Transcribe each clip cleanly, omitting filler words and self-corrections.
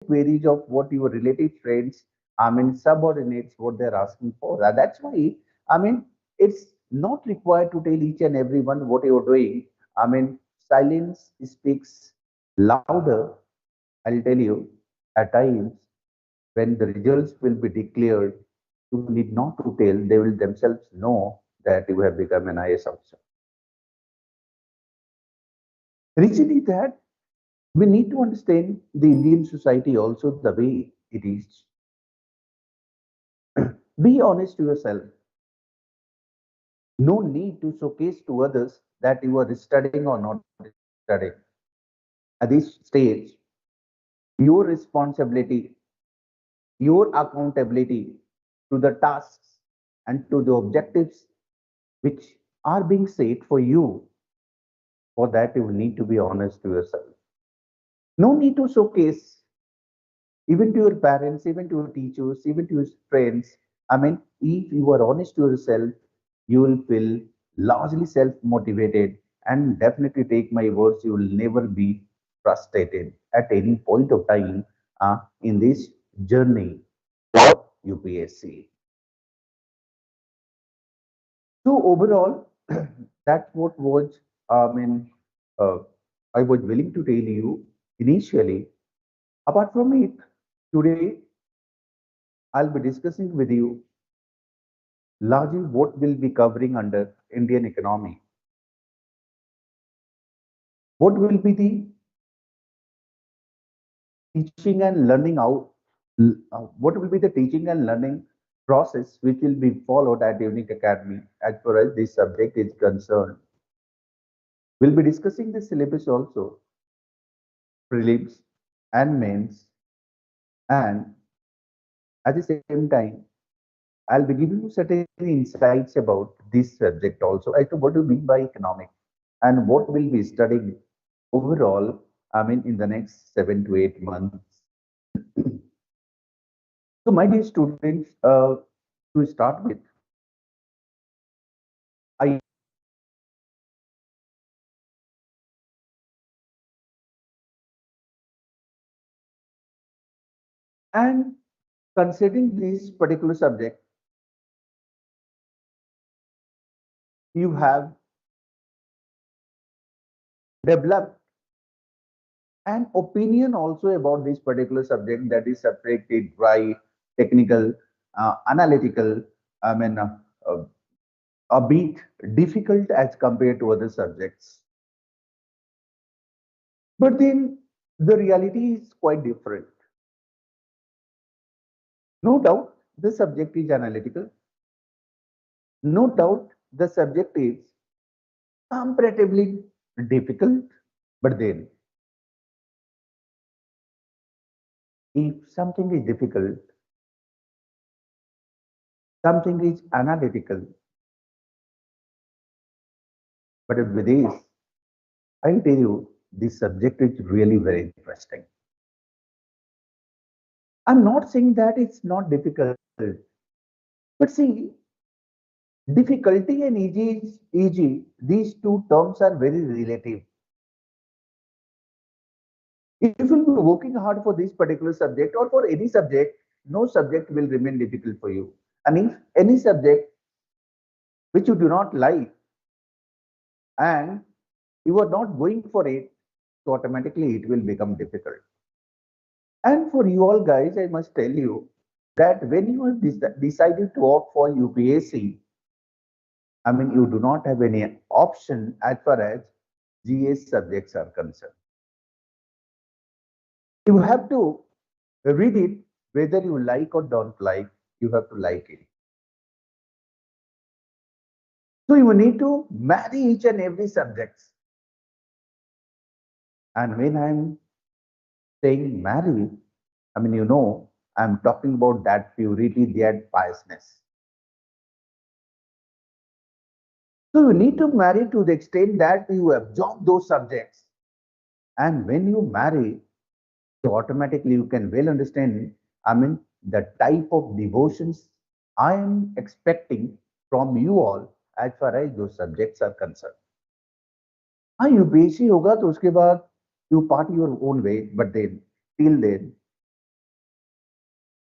queries of what your relative friends, subordinates, what they're asking for. That's why, it's not required to tell each and everyone what you're doing. Silence speaks louder. I'll tell you, at times, when the results will be declared, you need not to tell, they will themselves know that you have become an IS officer. Reason is that we need to understand the Indian society also the way it is. Be honest to yourself. No need to showcase to others that you are studying or not studying. At this stage, your responsibility, your accountability to the tasks and to the objectives which are being set for you, for that you need to be honest to yourself. No need to showcase even to your parents, even to your teachers, even to your friends. If you are honest to yourself, you will feel largely self motivated, and definitely take my words, you will never be frustrated at any point of time in this journey for UPSC. So, overall, that's what was, I mean, uh, I was willing to tell you initially. Apart from it, today I'll be discussing with you largely what will be covering under Indian economy. What will be the teaching and learning out? What will be the teaching and learning process which will be followed at Unique Academy as far as this subject is concerned? We'll be discussing the syllabus also, prelims and mains, and at the same time, I'll be giving you certain insights about this subject also as to what do you mean by economics and what we'll be studying overall, in the next 7 to 8 months. So, my dear students, to start with, I and considering this particular subject, you have developed an opinion also about this particular subject that is separated by technical, analytical, I mean, uh, uh, a bit difficult as compared to other subjects. But then the reality is quite different. No doubt the subject is analytical. No doubt the subject is comparatively difficult. But then, if something is difficult, something is analytical, but with this, I'll tell you, this subject is really very interesting. I'm not saying that it's not difficult, but see, difficulty and easy, these two terms are very relative. If you'll be working hard for this particular subject or for any subject, no subject will remain difficult for you. And if any subject which you do not like and you are not going for it, so automatically it will become difficult. And for you all guys, I must tell you that when you have decided to opt for UPSC, you do not have any option as far as GS subjects are concerned. You have to read it whether you like or don't like, you have to like it. So you need to marry each and every subjects. And when I'm saying marry, I'm talking about that purity, that piousness. So you need to marry to the extent that you absorb those subjects. And when you marry, so automatically you can well understand, the type of devotions I am expecting from you all as far as those subjects are concerned. हाँ UPSC होगा तो उसके बाद you party your own way, but then till then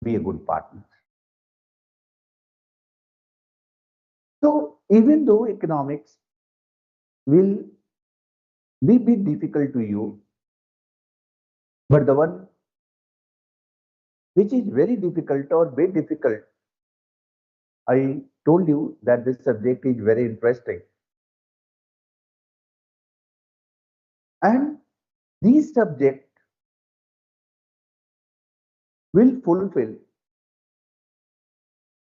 be a good partner. So even though economics will be bit difficult to you, but the one which is very difficult or bit difficult, I told you that this subject is very interesting. And these subject will fulfill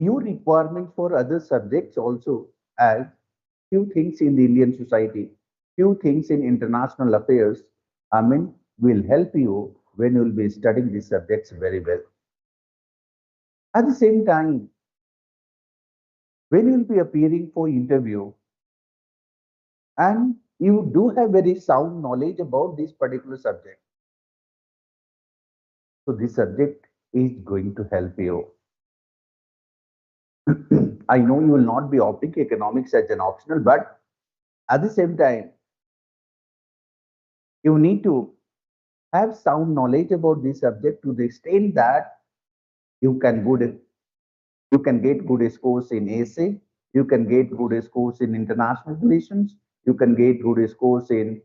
your requirement for other subjects also, as few things in the Indian society, few things in international affairs, will help you when you will be studying these subjects very well. At the same time, when you will be appearing for interview and you do have very sound knowledge about this particular subject, so this subject is going to help you. I know you will not be opting economics as an optional, but at the same time, you need to have sound knowledge about this subject to the extent that you can good you can get good scores in essay, you can get good scores in international relations, you can get good scores in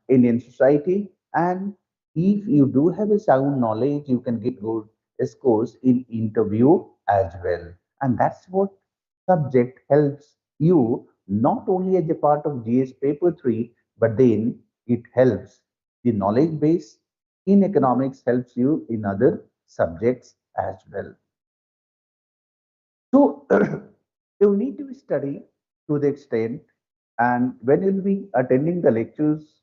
Indian society, and if you do have a sound knowledge, you can get good scores in interview as well. And that's what subject helps you not only as a part of GS paper 3, but then it helps the knowledge base in economics helps you in other subjects as well. So you need to study to the extent, and when you'll be attending the lectures,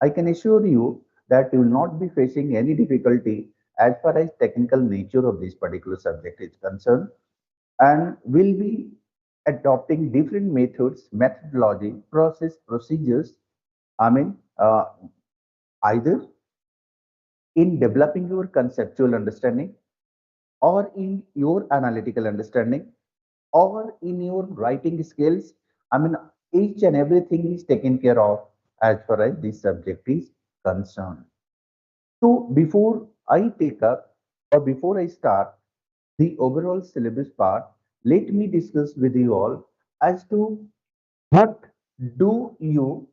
I can assure you that you will not be facing any difficulty as far as technical nature of this particular subject is concerned, and will be adopting different methods, methodology, process, procedures. I mean, either in developing your conceptual understanding, or in your analytical understanding, or in your writing skills. I mean, each and everything is taken care of as far as this subject is concerned. So before I take up or before I start the overall syllabus part, let me discuss with you all as to what do you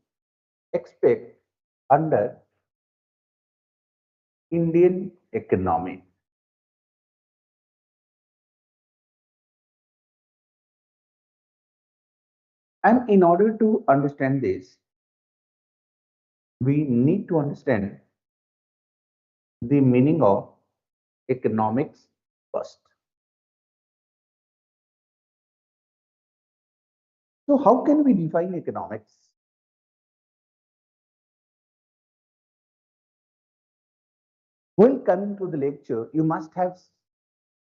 expect under Indian economy. And in order to understand this, we need to understand the meaning of economics first. So how can we define economics? While coming to the lecture, you must have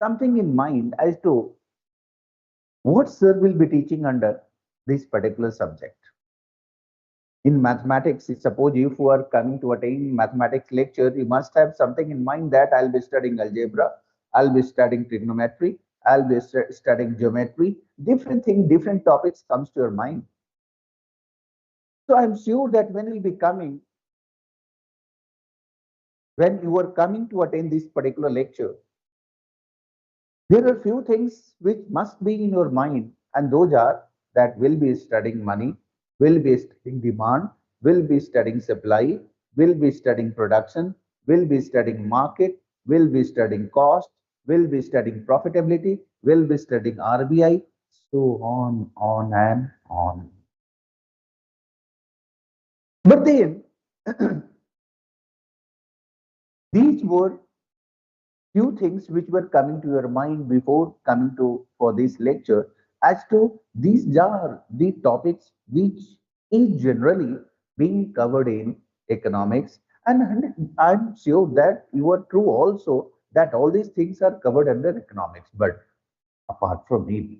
something in mind as to what sir will be teaching under this particular subject. In mathematics, suppose if you are coming to attend mathematics lecture, you must have something in mind that I'll be studying algebra, I'll be studying trigonometry, I'll be studying geometry, different thing, different topics comes to your mind. So I'm sure that when you are coming to attend this particular lecture, there are few things which must be in your mind, and those are that will be studying money, will be studying demand, will be studying supply, will be studying production, will be studying market, will be studying cost, will be studying profitability, will be studying RBI, so on and on. But then these were few things which were coming to your mind before coming to for this lecture as to these are the topics which is generally being covered in economics, and I'm sure that you are true also that all these things are covered under economics, but apart from it,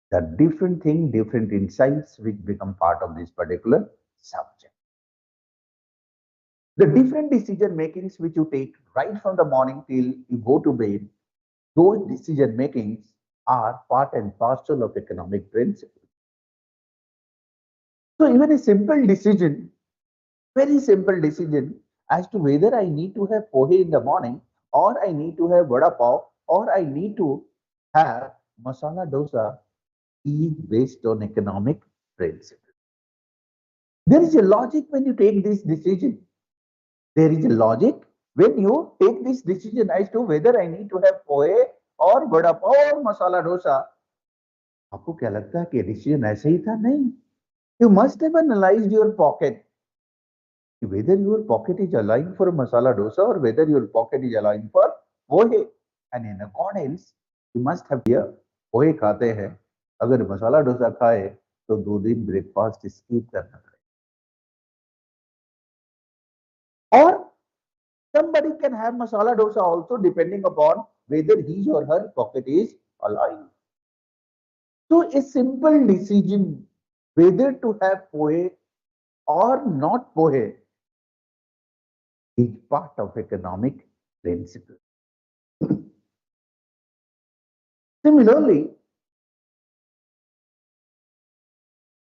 the different thing, different insights which become part of this particular subject, the different decision makings which you take right from the morning till you go to bed, those decision makings are part and parcel of economic principle. So even a simple decision, very simple decision as to whether I need to have pohe in the morning or I need to have vada pav, or I need to have masala dosa is based on economic principle. There is a logic when you take this decision. There is a logic when you take this decision as to whether I need to have pohe or vada pav or masala dosa. आपको क्या लगता है कि decision ऐसे ही था? नहीं. You must have analyzed your pocket. Whether your pocket is allowing for masala dosa or whether your pocket is allowing for pohe. And in accordance, you must have clear. पोहे खाते हैं, अगर मसाला डोसा खाए तो 2 दिन ब्रेकफास्ट स्किप करना पड़ेगा. और somebody can have masala dosa also depending upon whether his or her pocket is allowing. So a simple decision whether to have pohe or not pohe is part of economic principle. Similarly,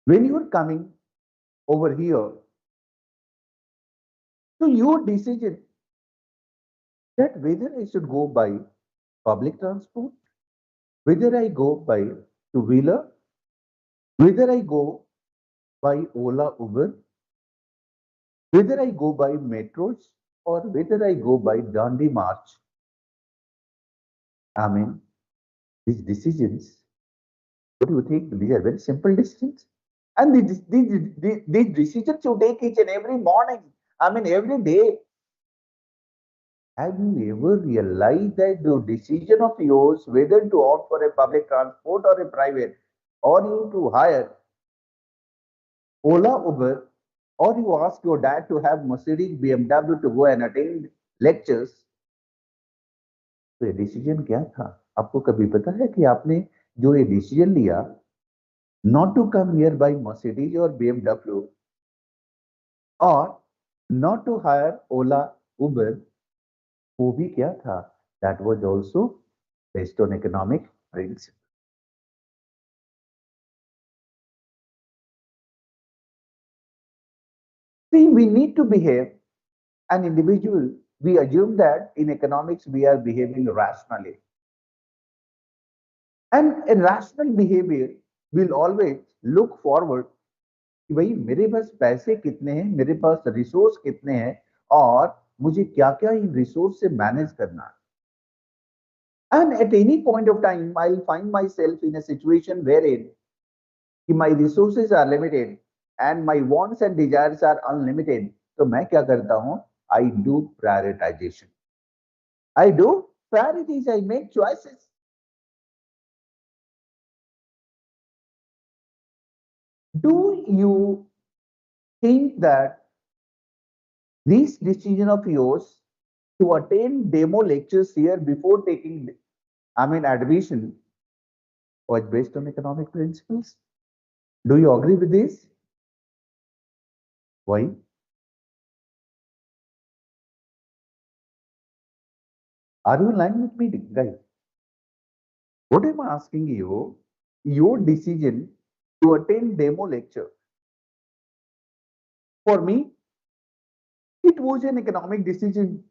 when you are coming over here, so your decision that whether I should go by public transport, whether I go by two-wheeler, whether I go by Ola, Uber, whether I go by metros or whether I go by Gandhi March. I mean, these decisions, what do you think? These are very simple decisions. And these decisions you take each and every morning. I mean, every day. Have you ever realized that the decision of yours whether to opt for a public transport or a private, or you to hire Ola, Uber, or you ask your dad to have Mercedes, BMW to go and attend lectures? तो ये decision क्या था? आपको कभी पता है कि आपने जो ये डिसीजन लिया not to come here by Mercedes or BMW or not to hire Ola, Uber, वो भी क्या था? That was also based on economic principle. See, we need to behave an individual. We assume that in economics we are behaving rationally. And a rational behavior will always look forward कि भाई मेरे पास पैसे कितने हैं, मेरे पास resource कितने हैं और मुझे क्या क्या इन रिसोर्स से मैनेज करना है. And at any point of time, I'll find myself in a situation wherein my resources are limited and my wants and desires are unlimited. तो मैं क्या करता हूँ? I do prioritization. I do priorities. I make choices. Do you think that this decision of yours to attend demo lectures here before taking, admission was based on economic principles? Do you agree with this? Why? Are you in line with me, guys? What am I asking you? Your decision to attend demo lecture. For me, it was an economic decision.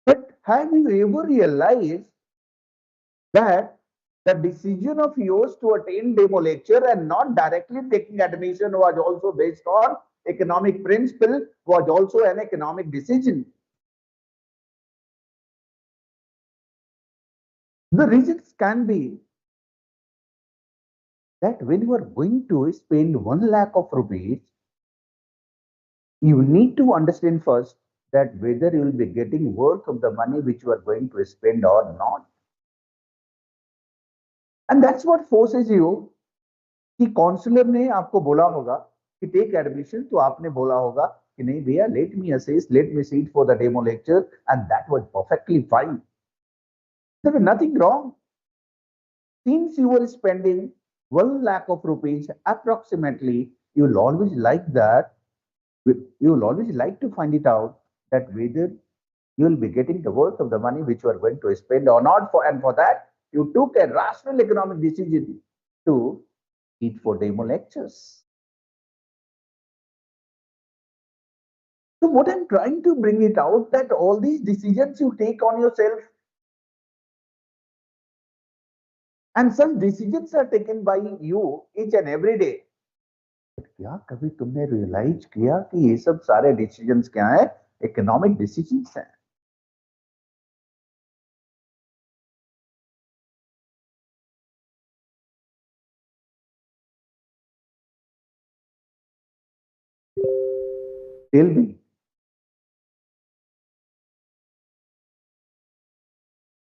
But have you ever realized that the decision of yours to attend demo lecture and not directly taking admission was also based on economic principle, was also an economic decision? The reasons can be that when you are going to spend 1 lakh of rupees, you need to understand first that whether you will be getting worth of the money which you are going to spend or not. And that's what forces you कि counsellor ने आपको बोला होगा कि take admission, तो आपने बोला होगा कि नहीं भैया, let me assess, let me sit for the demo lecture, and that was perfectly fine. There was nothing wrong. Since you were spending 1 lakh of rupees approximately, you will always like that. You will always like to find it out that whether you will be getting the worth of the money which you are going to spend or not. And for that, you took a rational economic decision to eat for demo lectures. So what I'm trying to bring it out that all these decisions you take on yourself, and some decisions are taken by you each and every day. क्या कभी तुमने realise किया कि ये सब सारे decisions क्या है? इकोनॉमिक डिसीजंस हैं. Tell me,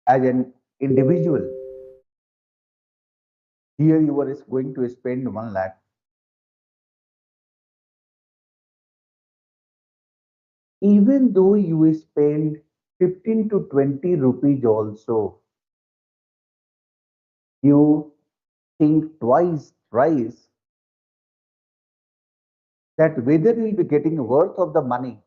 as an individual, here you are going to spend 1 lakh. Even though you spend 15 to 20 rupees also, you think twice, thrice that whether you will be getting worth of the money.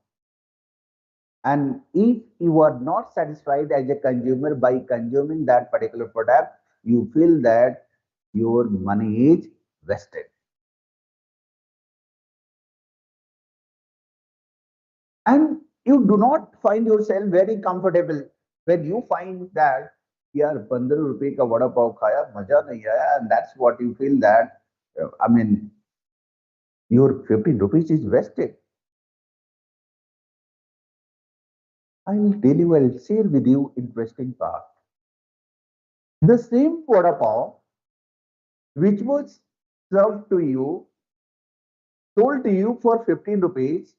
And if you are not satisfied as a consumer by consuming that particular product, you feel that your money is wasted. And you do not find yourself very comfortable when you find that यार 15 रुपए का वड़ा पाव खाया मजा नहीं आया, and that's what you feel that I mean your 15 rupees is wasted. I'll tell you, I'll share with you interesting part. The same vada pav which was served to you, sold to you for 15 rupees,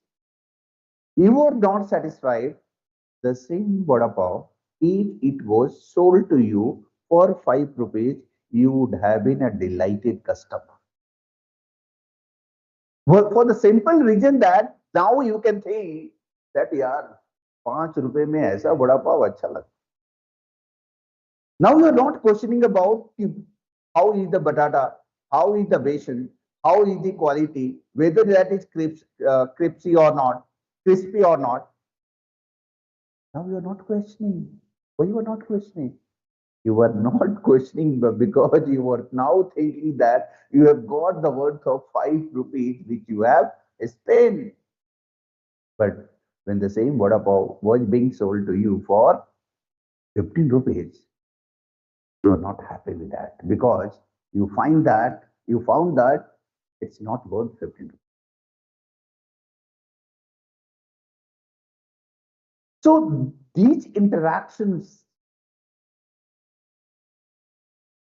you were not satisfied. The same vada pav, if it was sold to you for 5 rupees, you would have been a delighted customer. Well, for the simple reason that now you can think that यार 5 रुपए में ऐसा वड़ा पाव अच्छा लगता. Now you are not questioning about how is the batata, how is the besan, how is the quality, whether that is crispy or not, crispy or not. Now you are not questioning. Why you are not questioning? You are not questioning because you are now thinking that you have got the worth of 5 rupees which you have spent. But when the same vada pav was being sold to you for 15 rupees, you are not happy with that because you found that it's not worth 15 rupees. So these interactions,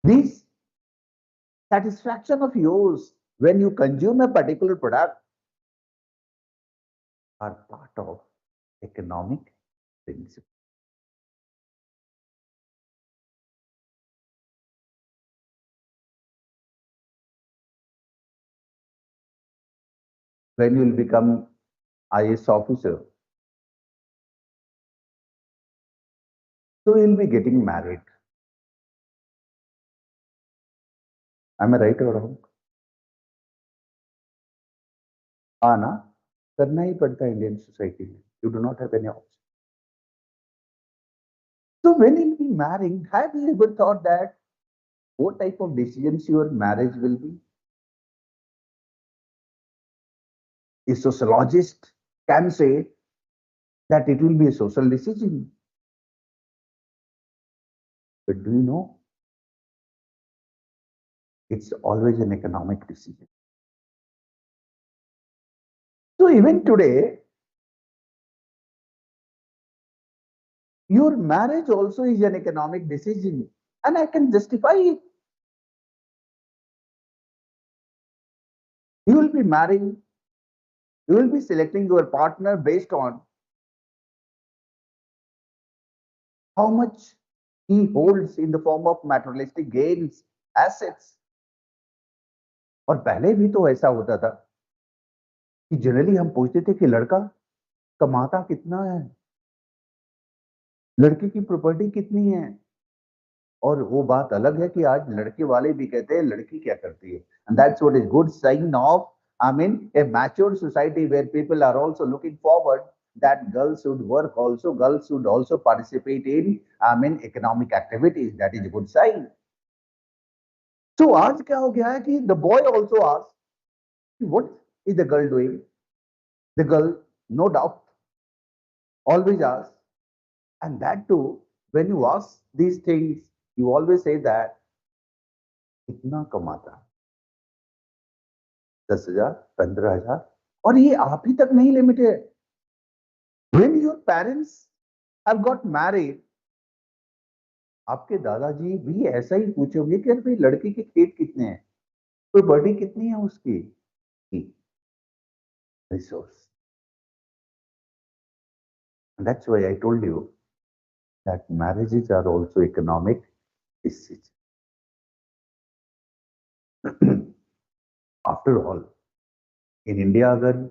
these satisfaction of yours when you consume a particular product are part of economic principle. When you will become IAS officer, so you'll be getting married. Am I right or wrong? हाँ ना, करना ही पड़ता है Indian society में. You do not have any option. So when you'll be marrying, have you ever thought that what type of decisions your marriage will be? A sociologist can say that it will be a social decision. But do you know? It's always an economic decision. So even today, your marriage also is an economic decision, and I can justify it. You will be marrying, you will be selecting your partner based on how much he holds in the form of materialistic gains, assets. और पहले भी तो ऐसा होता था कि generally हम पूछते थे कि लड़का कमाता कितना है, लड़की की प्रॉपर्टी कितनी है. और वो बात अलग है कि आज लड़के वाले भी कहते हैं लड़की क्या करती है. And that's what is good sign of, I mean, a mature society where people are also looking forward that girls should work also, girls should also participate in, I mean, economic activities. That is a good sign. So आज क्या हो गया है कि the boy also asks, what is the girl doing? The girl no doubt. Always ask. And that too, when you ask these things, you always say that, कितना कमाता? 10,000, 15,000, और ये आप ही तक नहीं limited. When your parents have got married, आपके दादाजी भी ऐसा ही पूछोगे कि भाई लड़की के खेत कितने हैं, तो बड़ी कितनी है उसकी resource. That's why I told you that marriages are also economic decisions. After all, in India अगर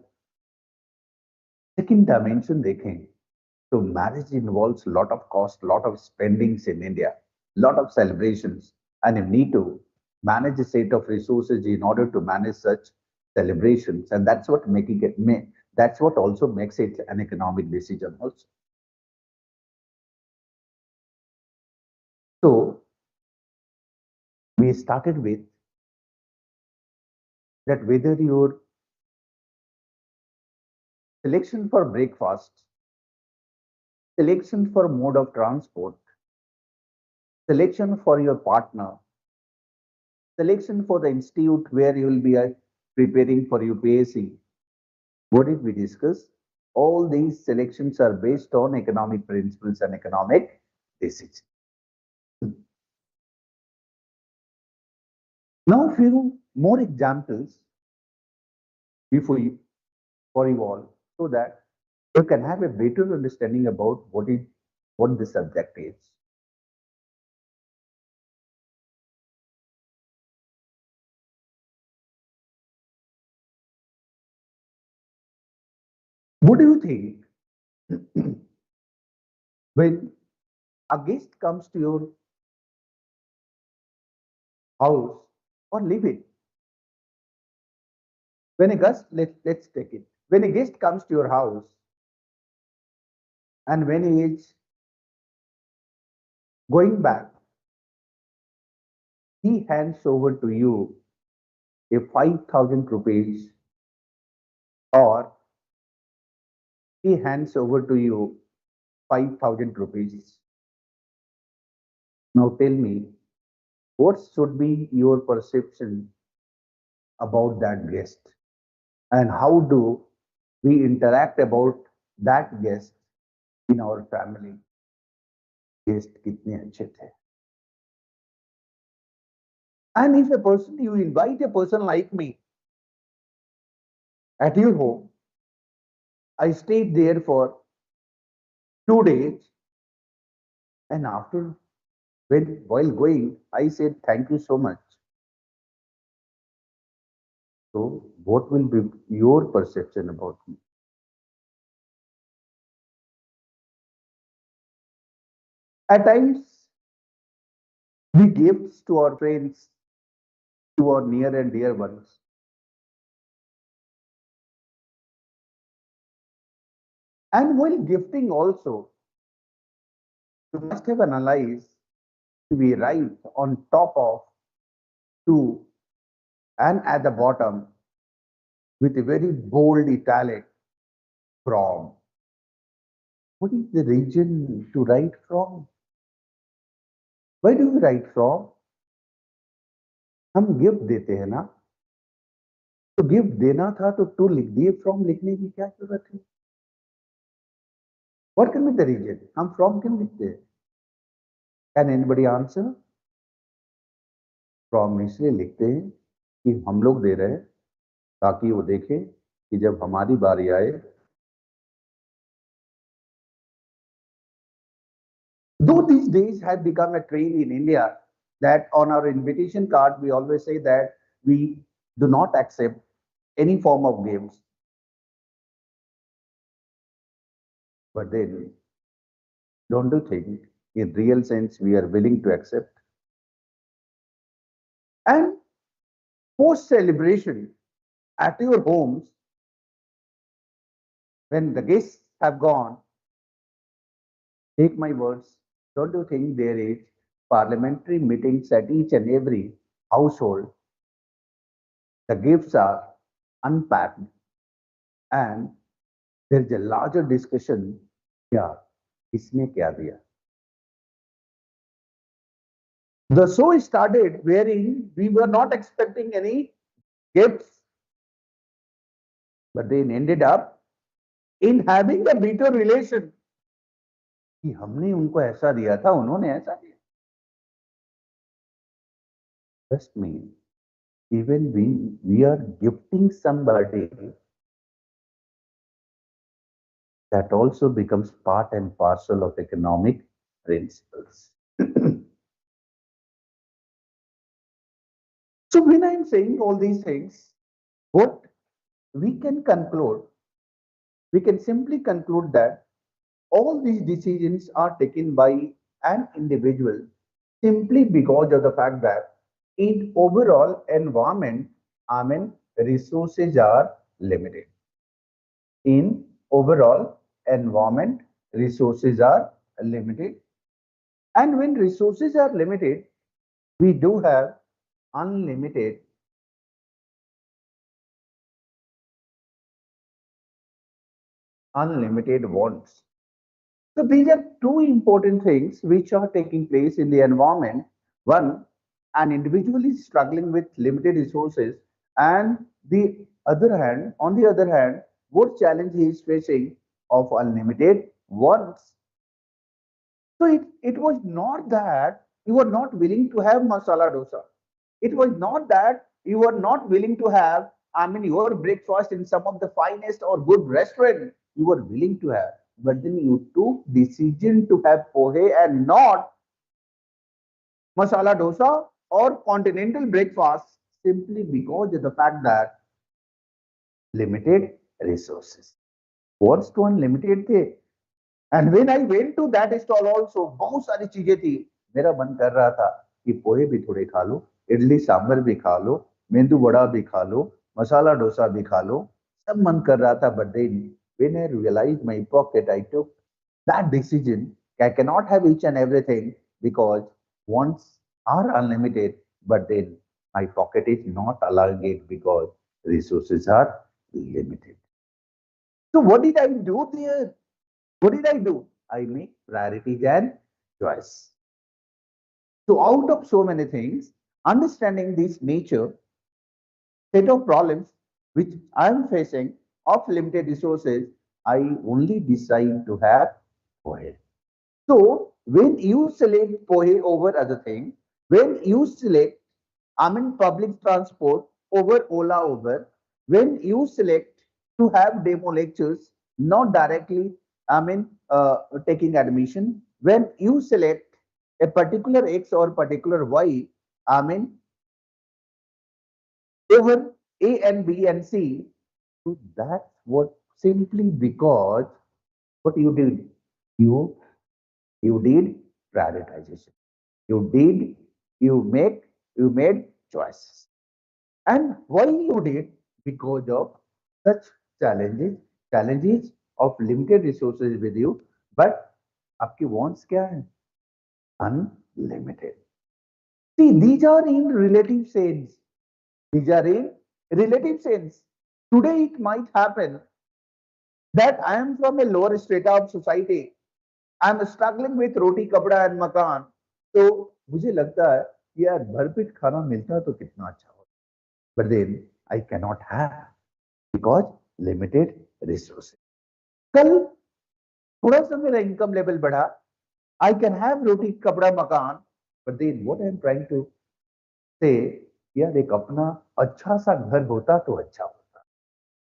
second dimension देखें, so marriage involves lot of cost, lot of spendings in India, lot of celebrations, and you need to manage a set of resources in order to manage such celebrations, and that's what making it. That's what also makes it an economic decision also. So we started with that whether your selection for breakfast, selection for mode of transport, selection for your partner, selection for the institute where you will be preparing for UPSC. What did we discuss? All these selections are based on economic principles and economic decisions. Now, few more examples before you, for you all, so that you can have a better understanding about what the subject is. What do you think when a guest comes to your house or leave it? When a guest, let's take it. When a guest comes to your house and when he is going back, he hands over to you a 5,000 rupees or he hands over to you 5,000 rupees. Now tell me, what should be your perception about that guest? And how do we interact about that guest in our family? Guest kitne अच्छे थे? And if a person, you invite a person like me at your home, I stayed there for 2 days, and after, while going, I said, thank you so much. So, what will be your perception about me? At times, we gifts to our friends, to our near and dear ones. And while gifting also, you must have analyzed to be right on top of two and at the bottom with a very bold italic from. What is the reason to write from? Why do we write from? हम gift देते हैं ना, तो gift देना था तो to लिख दिए, फ्रॉम लिखने की क्या जरूरत है? What can be the reason? हम फ्रॉम क्यों लिखते हैं? Can anybody answer? फ्रॉम इसलिए लिखते हैं कि हम लोग दे रहे हैं ताकि वो देखे कि जब हमारी बारी आए. Though these days have become a trend in India that on our invitation card we always say that we do not accept any form of games. But then, don't you think in real sense we are willing to accept? And post celebration at your homes, when the guests have gone, take my words, don't you think there is parliamentary meetings at each and every household? The gifts are unpacked and there is a larger discussion. क्या इसने क्या दिया? The show started wherein we were not expecting any gifts, but then ended up in having a better relation. कि हमने उनको ऐसा दिया था, उन्होंने ऐसा दिया. Trust me, even we are gifting somebody, that also becomes part and parcel of economic principles. So when I'm saying all these things, what we can conclude, we can simply conclude that all these decisions are taken by an individual simply because of the fact that in overall environment, resources are limited. In overall environment, resources are limited. And when resources are limited, we do have unlimited wants. So these are two important things which are taking place in the environment. One, an individual is struggling with limited resources, and on the other hand, what challenge he is facing of unlimited wants. So it was not that you were not willing to have masala dosa. It was not that you were not willing to have, your breakfast in some of the finest or good restaurant. You were willing to have, but then you took decision to have pohe and not masala dosa or continental breakfast simply because of the fact that limited resources. Wants to unlimited थे. And when I went to that stall also, बहुत सारी चीजें थी. मेरा मन कर रहा था कि पोहे भी थोड़े खा लो, इडली सांभर भी खा लो, मेंदू वड़ा भी खा लो, मसाला डोसा भी खा लो. सब मन कर रहा था, but then when I realized my pocket, I took that decision. I cannot have each and everything because wants are unlimited, but then my pocket is not allowing it because resources are limited. So what did I do there? What did I do? I make priorities and choice. So out of so many things, understanding this nature, set of problems which I am facing of limited resources, I only decide to have pohe. So when you select pohe over other thing, when you select, public transport over Ola Uber, when you select to have demo lectures, not directly, taking admission, when you select a particular X or particular Y, over A and B and C, so that's what simply because what you did, you you did prioritization. You did, you made choices. And why you did? Because of such challenges of limited resources with you. But आपकी wants क्या है? Unlimited. See, these are in relative sense. These are in relative sense. Today it might happen that I am from a lower strata of society. I am struggling with roti, kapda and makan. So मुझे लगता है कि यार भरपेट खाना मिलता तो कितना अच्छा होता. But then I cannot have because limited resources. कल थोड़ा सा मेरा income level बढ़ा, I can have roti, kapda, makan. But then what I am trying to say, यार एक अपना अच्छा सा घर होता तो अच्छा होता.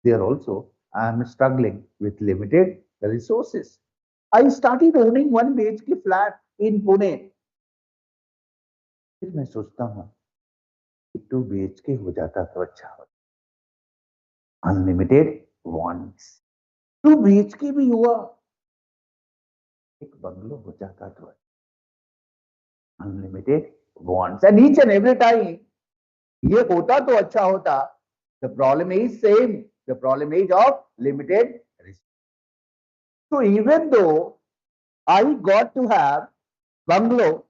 There also I am struggling with limited resources. I started owning 1 BHK flat in Pune. फिर मैं सोचता हूँ 2 BHK हो जाता तो अच्छा होता. Unlimited wants. 2 BHK भी हुआ, एक बंगलो हो जाता तो unlimited wants. And each and every time ये होता तो अच्छा होता. The problem is same. The problem is of limited resources. So even though I got to have bungalow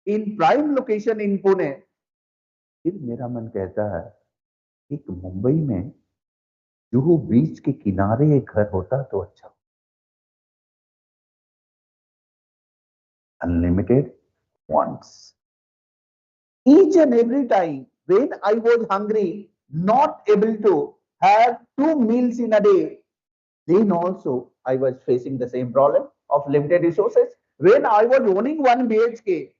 in prime location in Pune, फिर मेरा मन कहता है एक मुंबई में जुहू बीच के किनारे एक घर होता तो अच्छा। Unlimited wants. Each and every time when I was hungry, not able to have 2 meals in a day, then also I was facing the same problem of limited resources. When I was owning 1 BHK,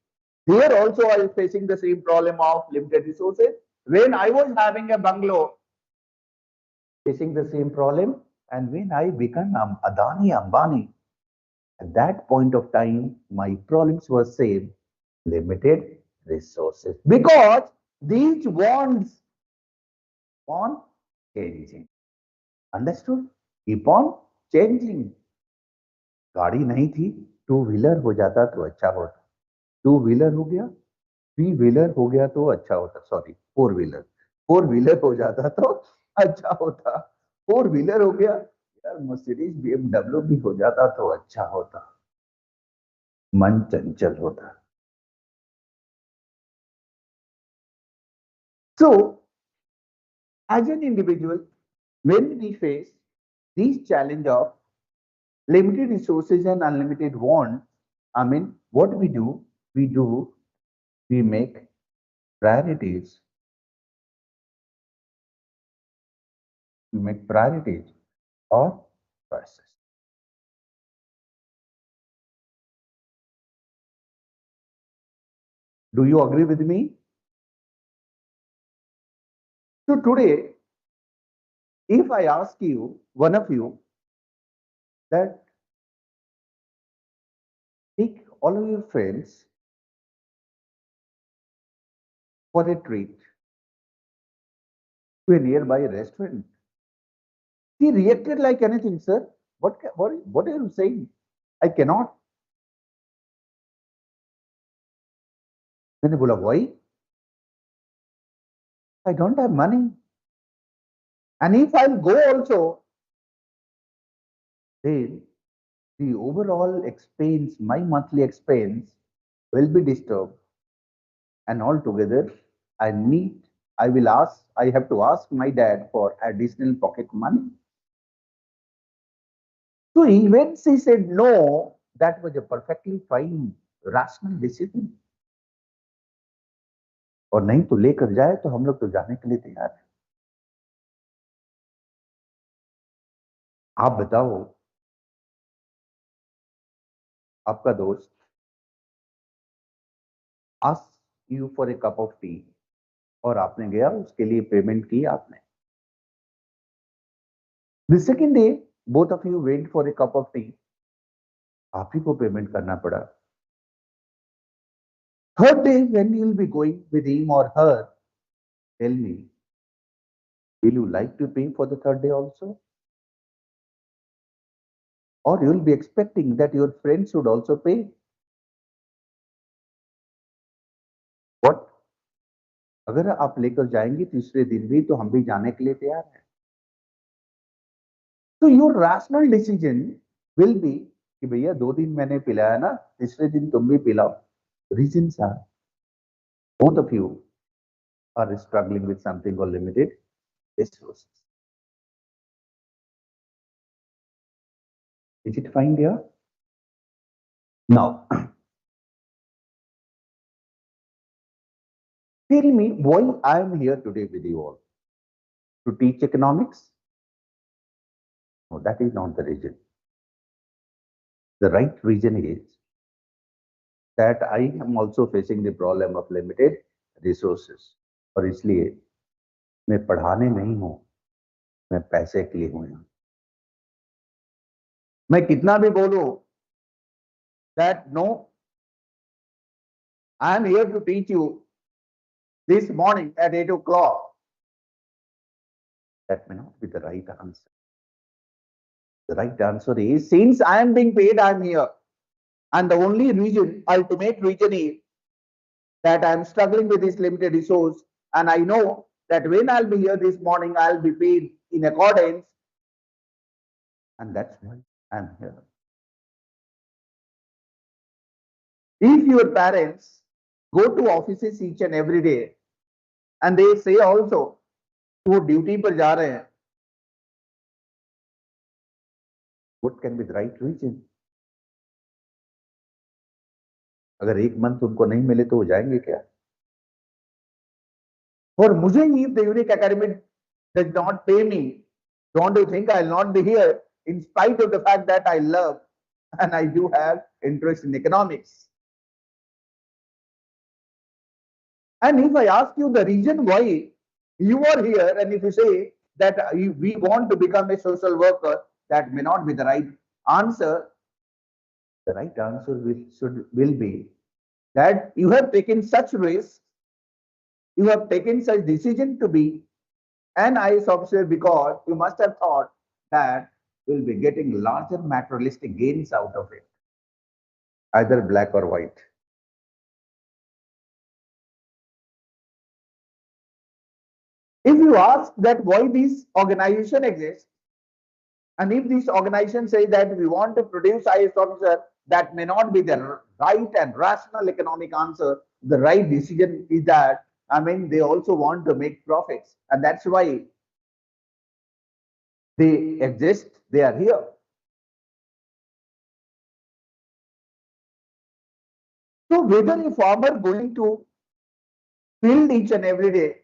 there also I was facing the same problem of limited resources. When I was having a bungalow, facing the same problem. And when I became Adani Ambani, at that point of time, my problems were same, limited resources. Because these wants on changing. Understood? Keep on changing. गाड़ी नहीं थी, 2 wheeler हो जाता तो अच्छा होता, 2 wheeler हो गया, 3 व्हीलर हो गया तो अच्छा होता, सॉरी 4 व्हीलर, 4 व्हीलर हो जाता तो अच्छा होता, 4 व्हीलर हो गया, यार मर्सिडीज BMW भी हो जाता तो अच्छा होता, मन चंचल होता. So, as an individual, when we face these challenge of limited resources and unlimited wants, I mean, what we do, we make priorities. We make priorities or choices. Do you agree with me? So today, if I ask you, one of you, that take all of your friends for a treat to a nearby restaurant. He reacted like anything, sir. What are you saying? I cannot. मैंने बोला, why? I don't have money. And if I'll go also, then the overall expense, my monthly expense will be disturbed. And altogether, I have to ask my dad for additional pocket money. So when she said no, that was a perfectly fine, rational decision. और नहीं तो लेकर जाए तो हम लोग तो जाने के लिए तैयार हैं. आप बताओ, आपका दोस्त ask you for a cup of tea और आपने गया, उसके लिए पेमेंट की आपने. The second day, both of you went for a cup of tea. आप ही को पेमेंट करना पड़ा. Third day, when you will be going with him or her, tell me, will you like to pay for the third day also? Or you will be expecting that your friends should also pay? What? अगर आप लेकर जाएंगे तीसरे दिन भी तो हम भी जाने के लिए तैयार हैं. So your rational decision will be कि भैया 2 दिन मैंने पिलाया ना, तीसरे दिन तुम भी पिलाओ. Reasons are both of you are struggling with something or limited resources. Is it fine there? Now, tell me why I am here today with you all. To teach economics? No, that is not the reason. The right reason is that I am also facing the problem of limited resources. और इसलिए मैं पढ़ाने नहीं हूं, मैं पैसे के लिए हूं. मैं कितना भी बोलूं that no, I am here to teach you this morning at 8 o'clock. That may not be the right answer. The right answer is, since I am being paid, I am here. And the only reason, ultimate reason is that I am struggling with this limited resource. And I know that when I'll be here this morning, I'll be paid in accordance. And that's why I'm here. If your parents go to offices each and every day, and they say also, वो duty पर जा रहे हैं, What can be the right reason? अगर एक month उनको नहीं मिले तो वो जाएंगे क्या? और मुझे if the Unique Academy does not pay me, don't you think I'll not be here in spite of the fact that I love and I do have interest in economics? And if I ask you the reason why you are here, and if you say that we want to become a social worker, that may not be the right answer. The right answer will be that you have taken such risk, you have taken such decision to be an IAS officer because you must have thought that you'll be getting larger materialistic gains out of it, either black or white. If you ask that why this organization exists, and if this organization says that we want to produce IAS officer, that may not be the right and rational economic answer. The right decision is that, I mean, they also want to make profits, and that's why they exist, they are here. So whether a farmer going to field each and every day,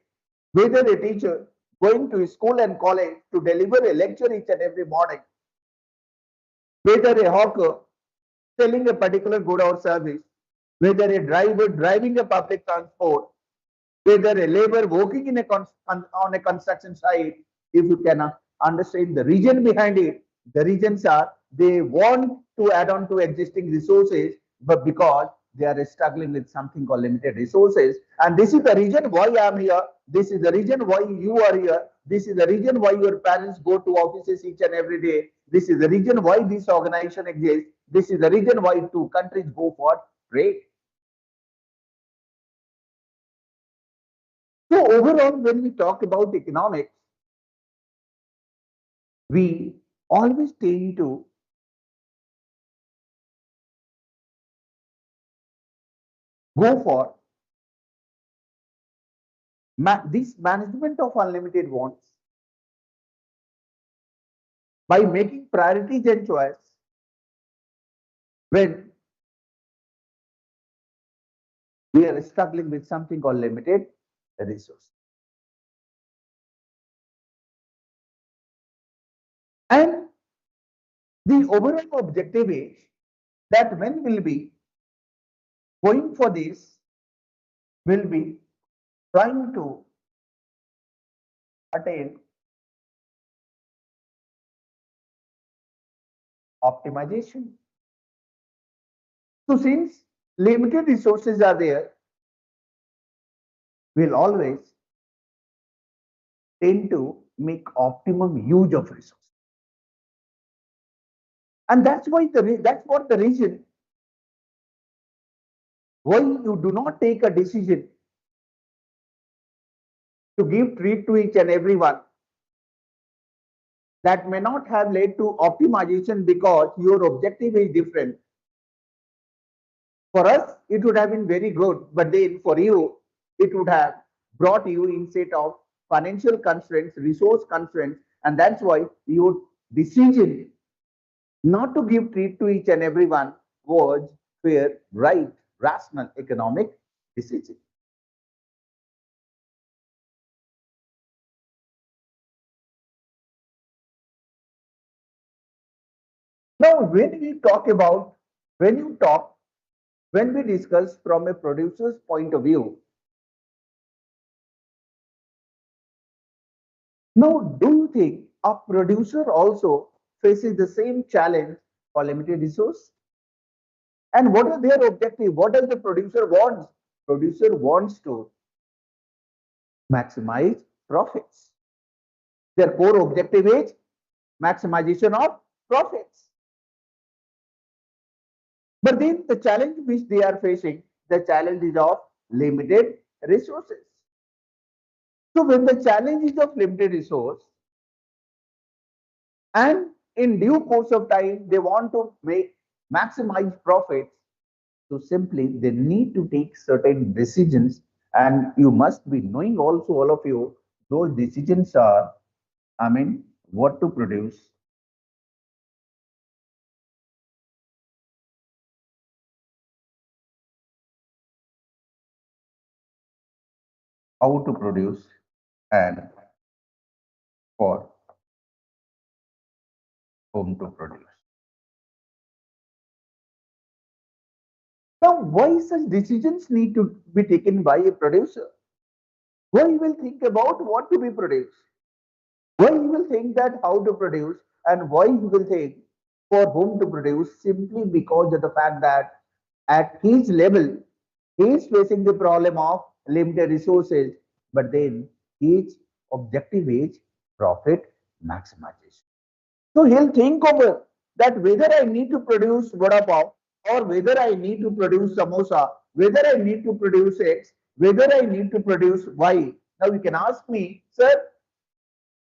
whether a teacher going to school and college to deliver a lecture each and every morning, whether a hawker selling a particular good or service, whether a driver driving a public transport, whether a labor working in on a construction site, if you can understand the reason behind it, the reasons are they want to add on to existing resources, but because they are struggling with something called limited resources. And this is the reason why I am here. This is the reason why you are here. This is the reason why your parents go to offices each and every day. This is the reason why this organization exists. This is the reason why two countries go for trade. So overall, when we talk about economics, we always tend to go for this management of unlimited wants by making priorities and choice when we are struggling with something called limited resource. And the overall objective is that when we'll be going for this, we'll be trying to attain optimization. So since limited resources are there, we'll always tend to make optimum use of resources. And that's why that's what the reason why you do not take a decision to give treat to each and everyone that may not have led to optimization because your objective is different. For us, it would have been very good, but then for you, it would have brought you instead of financial constraints, resource constraints, and that's why your decision not to give treat to each and everyone was fair, right, rational economic decision. Now, when we talk about, when you talk, when we discuss from a producer's point of view, now do you think a producer also faces the same challenge for limited resource? And what are their objective? What does the producer wants? Producer wants to maximize profits. Their core objective is maximization of profits. But then the challenge which they are facing, the challenge is of limited resources. So when the challenge is of limited resource and in due course of time they want to make maximize profits, so simply they need to take certain decisions, and you must be knowing also all of you those decisions are, I mean, what to produce, how to produce and for whom to produce. Now, why such decisions need to be taken by a producer? Why he will think about what to be produced? Why he will think that how to produce and why he will think for whom to produce simply because of the fact that at his level, he is facing the problem of limited resources, but then his objective is profit maximization. So he'll think of that whether I need to produce vada pav or whether I need to produce samosa, whether I need to produce X, whether I need to produce Y. Now you can ask me, sir,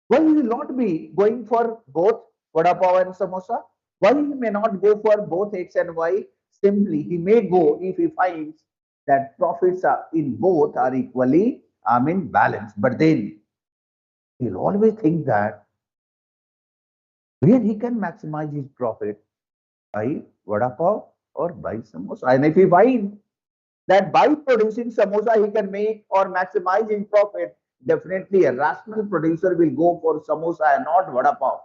why he will not be going for both vada pav and samosa? Why he may not go for both X and Y? Simply, he may go if he finds that profits are in both are equally, balanced. But then he'll always think that where he can maximize his profit by vada pav or by samosa. And if he finds that by producing samosa he can make or maximize his profit, definitely a rational producer will go for samosa and not vada pav.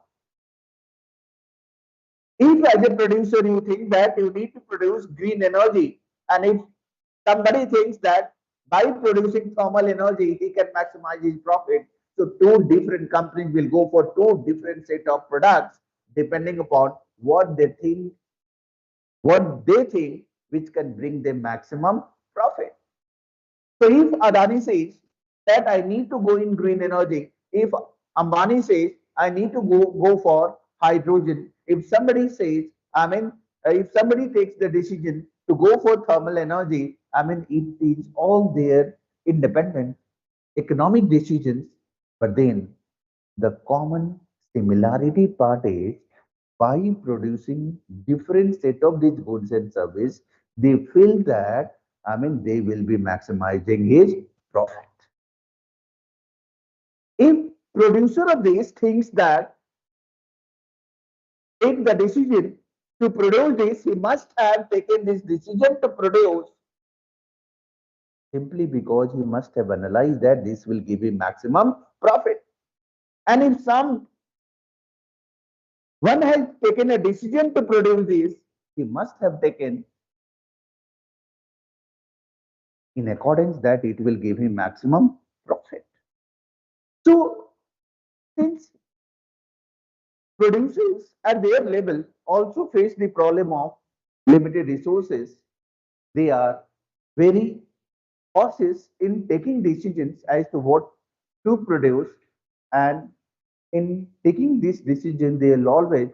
If as a producer you think that you need to produce green energy, and if somebody thinks that by producing thermal energy he can maximize his profit, so two different companies will go for two different set of products depending upon what they think which can bring them maximum profit. So if Adani says that I need to go in green energy, if Ambani says I need to go for hydrogen, if somebody says, if somebody takes the decision to go for thermal energy, it is all their independent economic decisions. But then the common similarity part is by producing different set of these goods and service, they feel that they will be maximizing his profit. If producer of this thinks that take the decision to produce this, he must have taken this decision to produce simply because he must have analyzed that this will give him maximum profit. And if some one has taken a decision to produce this, he must have taken in accordance that it will give him maximum profit. So, since producers at their level also face the problem of limited resources, they are very cautious in taking decisions as to what to produce, and in taking this decision, they'll always,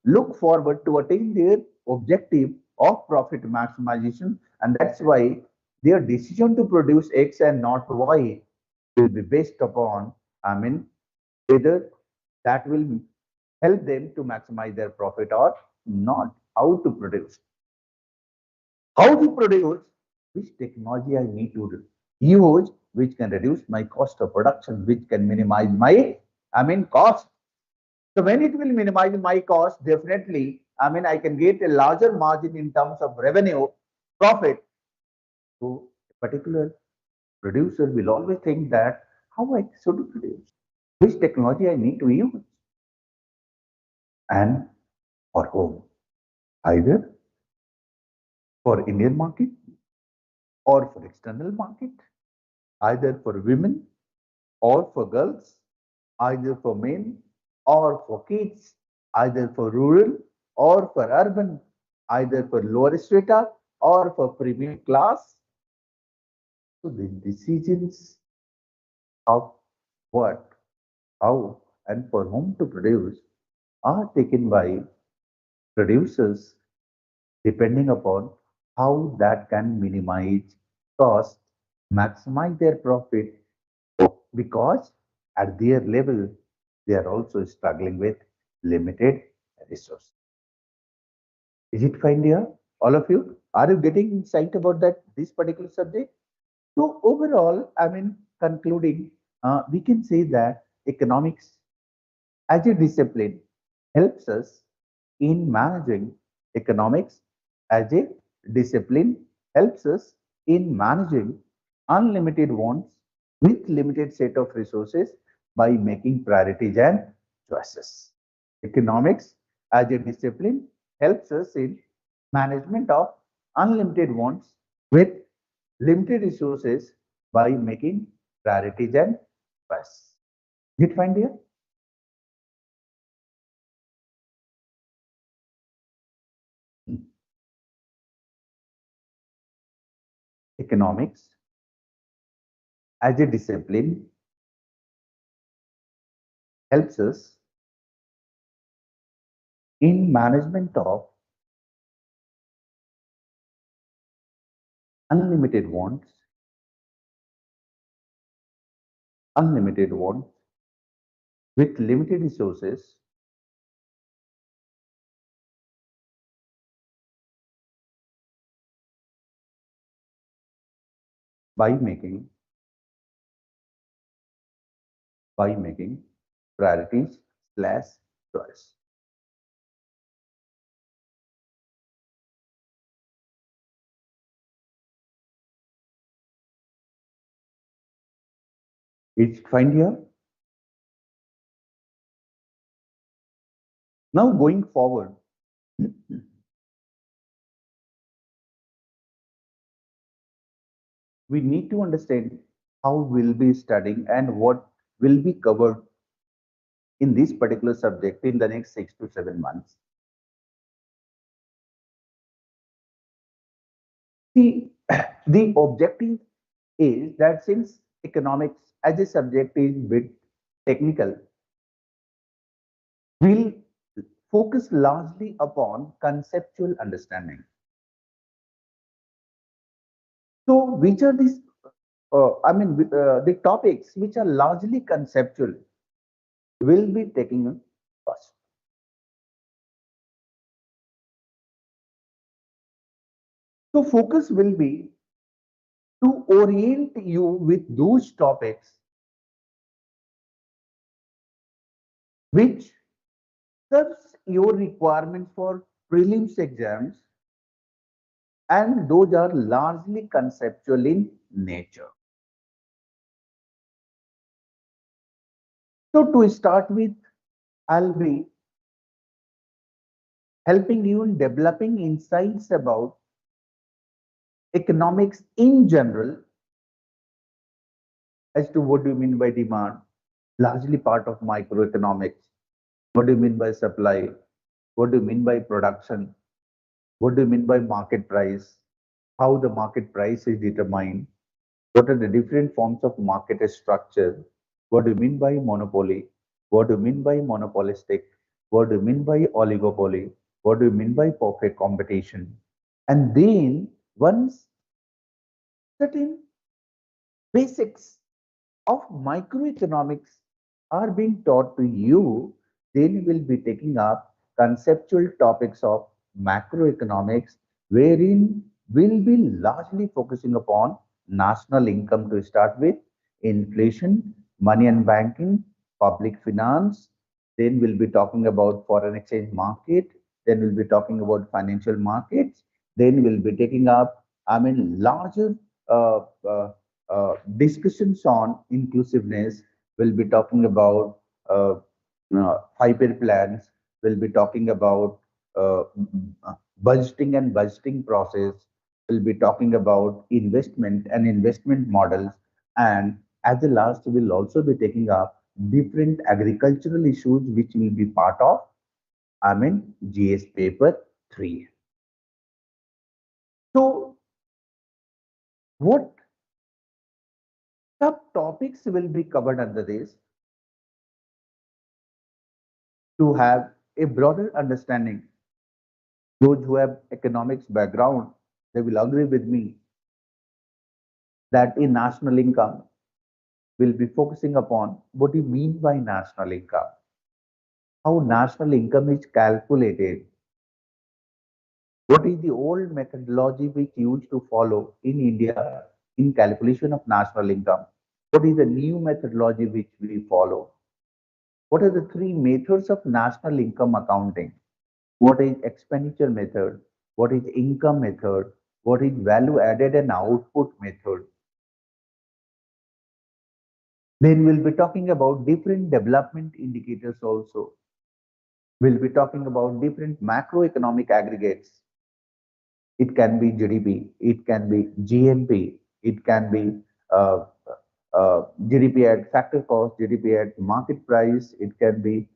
look forward to attain their objective of profit maximization, and that's why their decision to produce X and not Y will be based upon, whether that will help them to maximize their profit or not. How to produce? How to produce? Which technology I need to use, which can reduce my cost of production, which can minimize my, cost. So when it will minimize my cost, definitely, I can get a larger margin in terms of revenue, profit. So a particular producer will always think that how I should produce, which technology I need to use, and for whom, either for Indian market or for external market, either for women or for girls, either for men or for kids, either for rural or for urban, either for lower strata or for premium class. So the decisions of what, how, and for whom to produce are taken by producers depending upon how that can minimize cost, maximize their profit, because at their level they are also struggling with limited resources. Is it fine, dear? All of you? Are you getting insight about that this particular subject? So overall, concluding, we can say that economics as a discipline helps us in managing economics as a discipline helps us in managing unlimited wants with limited set of resources by making priorities and choices. Economics as a discipline helps us in management of unlimited wants with limited resources by making priorities and choices. Did you find here? Economics as a discipline helps us in management of unlimited wants, unlimited wants with limited resources by making priorities slash choice. It's find here. Now going forward, we need to understand how we'll be studying and what will be covered in this particular subject in the next 6 to 7 months. See, the objective is that since economics as a subject is bit technical, we'll focus largely upon conceptual understanding. So, which are these? The topics which are largely conceptual will be taking first. So, focus will be to orient you with those topics which serves your requirements for prelims exams, and those are largely conceptual in nature. So to start with, I'll be helping you in developing insights about economics in general as to what do you mean by demand, largely part of microeconomics. What do you mean by supply? What do you mean by production? What do you mean by market price? How the market price is determined? What are the different forms of market structure? What do you mean by monopoly? What do you mean by monopolistic? What do you mean by oligopoly? What do you mean by perfect competition? And then once certain basics of microeconomics are being taught to you, then we'll be taking up conceptual topics of macroeconomics, wherein we'll be largely focusing upon national income to start with, inflation, money and banking, public finance. Then we'll be talking about foreign exchange market. Then we'll be talking about financial markets. Then we'll be taking up, larger uh, uh, discussions on inclusiveness. We'll be talking about 5-year plans. We'll be talking about uh, budgeting and budgeting process. We'll be talking about investment and investment models. And at the last, we'll also be taking up different agricultural issues, which will be part of, GS paper 3. So, what subtopics will be covered under this to have a broader understanding? Those who have economics background, they will agree with me that in national income, we'll be focusing upon what do you mean by national income, how national income is calculated, what is the old methodology which used to follow in India in calculation of national income, what is the new methodology which we follow, what are the three methods of national income accounting, what is expenditure method, what is income method, what is value added and output method. Then we'll be talking about different development indicators also. We'll be talking about different macroeconomic aggregates. It can be GDP, it can be GNP, it can be uh, GDP at factor cost, GDP at market price, it can be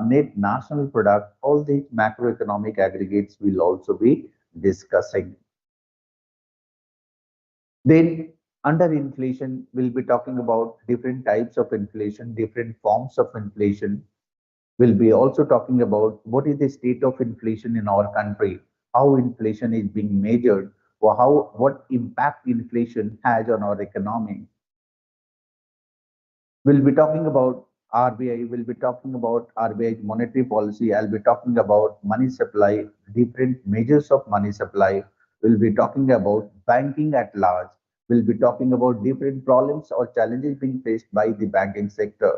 net national product. All these macroeconomic aggregates will also be discussing. Then under inflation, we'll be talking about different types of inflation, different forms of inflation. We'll be also talking about what is the state of inflation in our country, how inflation is being measured, or what impact inflation has on our economy. We'll be talking about RBI, we'll be talking about RBI monetary policy, I'll be talking about money supply, different measures of money supply. We'll be talking about banking at large. We'll be talking about different problems or challenges being faced by the banking sector.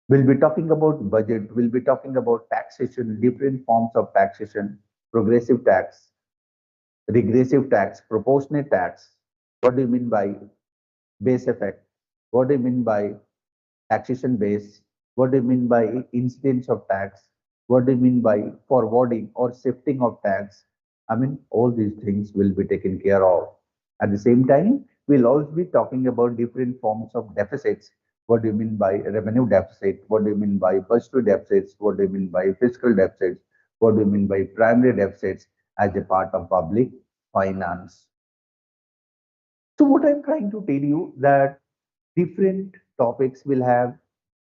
We'll be talking about budget, we'll be talking about taxation, different forms of taxation, progressive tax, regressive tax, proportionate tax. What do you mean by base effect? What do you mean by taxation base? What do you mean by incidence of tax? What do you mean by forwarding or shifting of tax? I mean, all these things will be taken care of. At the same time, we'll also be talking about different forms of deficits. What do you mean by revenue deficit? What do you mean by budgetary deficits? What do you mean by fiscal deficits? What do you mean by primary deficits as a part of public finance? So what I'm trying to tell you that different topics will have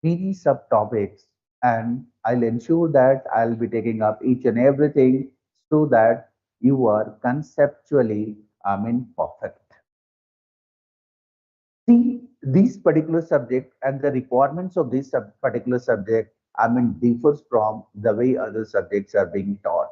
many subtopics, and I'll ensure that I'll be taking up each and everything so that you are conceptually, perfect. See, this particular subject and the requirements of this particular subject, differs from the way other subjects are being taught.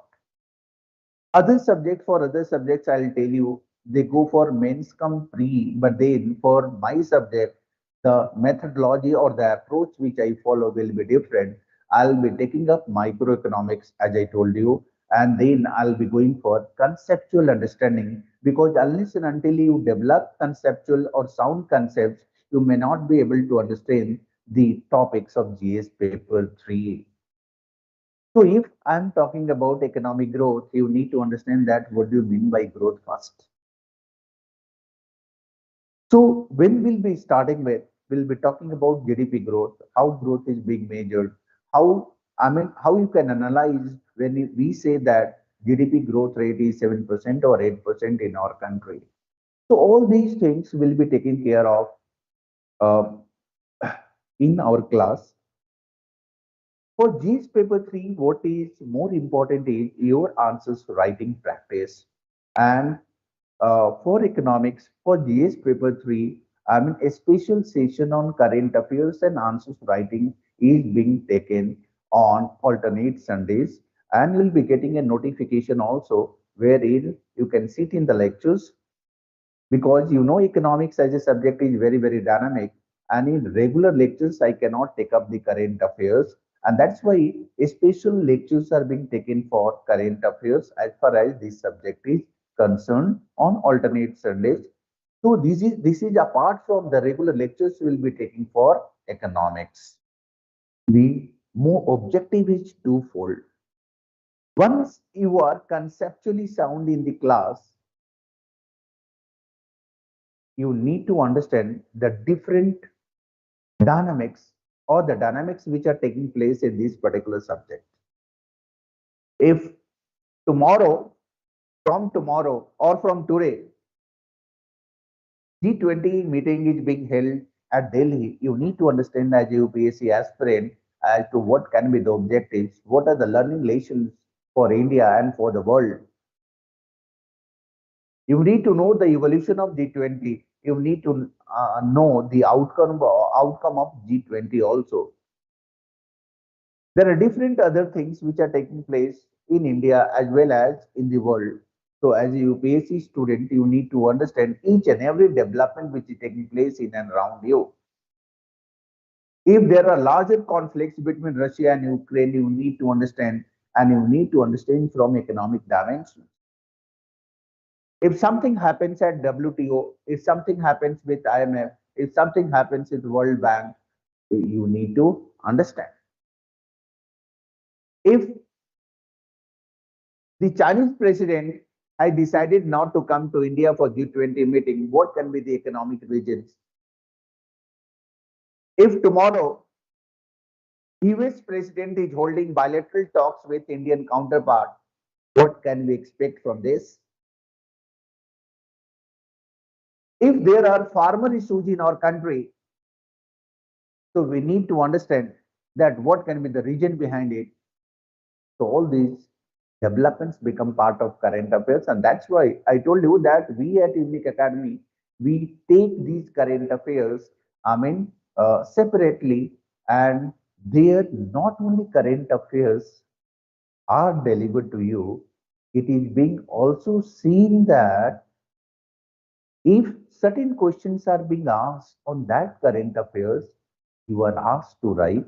For other subjects, I'll tell you, they go for mains come pre, but then for my subject, the methodology or the approach which I follow will be different. I'll be taking up microeconomics, as I told you, and then I'll be going for conceptual understanding because unless and until you develop conceptual or sound concepts, you may not be able to understand the topics of GS paper 3. So if I'm talking about economic growth, you need to understand that what do you mean by growth first. So when we'll be starting with, we'll be talking about GDP growth, how growth is being measured, how you can analyze when we say that GDP growth rate is 7% or 8% in our country. So all these things will be taken care of uh, in our class. For GS paper 3, what is more important is your answers writing practice. And for economics, for GS paper 3, a special session on current affairs and answers writing is being taken on alternate Sundays. And you'll be getting a notification also wherein you can sit in the lectures because you know economics as a subject is very very dynamic, and in regular lectures I cannot take up the current affairs, and that's why special lectures are being taken for current affairs as far as this subject is concerned on alternate Sundays. So this is apart from the regular lectures we will be taking for economics. The more objective is twofold. Once you are conceptually sound in the class, you need to understand the different dynamics or the dynamics which are taking place in this particular subject. If tomorrow, from tomorrow or from today, G20 meeting is being held at Delhi, you need to understand as a UPSC aspirant as to what can be the objectives, what are the learning lessons for India and for the world. You need to know the evolution of G20. You need to know the outcome of G20 also. There are different other things which are taking place in India as well as in the world. So as a UPSC student, you need to understand each and every development which is taking place in and around you. If there are larger conflicts between Russia and Ukraine, you need to understand, and you need to understand from economic dimensions. If something happens at WTO, if something happens with IMF, if something happens in the World Bank, you need to understand. If the Chinese president had decided not to come to India for G20 meeting, what can be the economic regions? If tomorrow US president is holding bilateral talks with Indian counterpart, what can we expect from this? If there are farmer issues in our country, so we need to understand that what can be the reason behind it. So all these developments become part of current affairs, and that's why I told you that we at Unique Academy, we take these current affairs, separately, and there not only current affairs are delivered to you, it is being also seen that if certain questions are being asked on that current affairs, you are asked to write,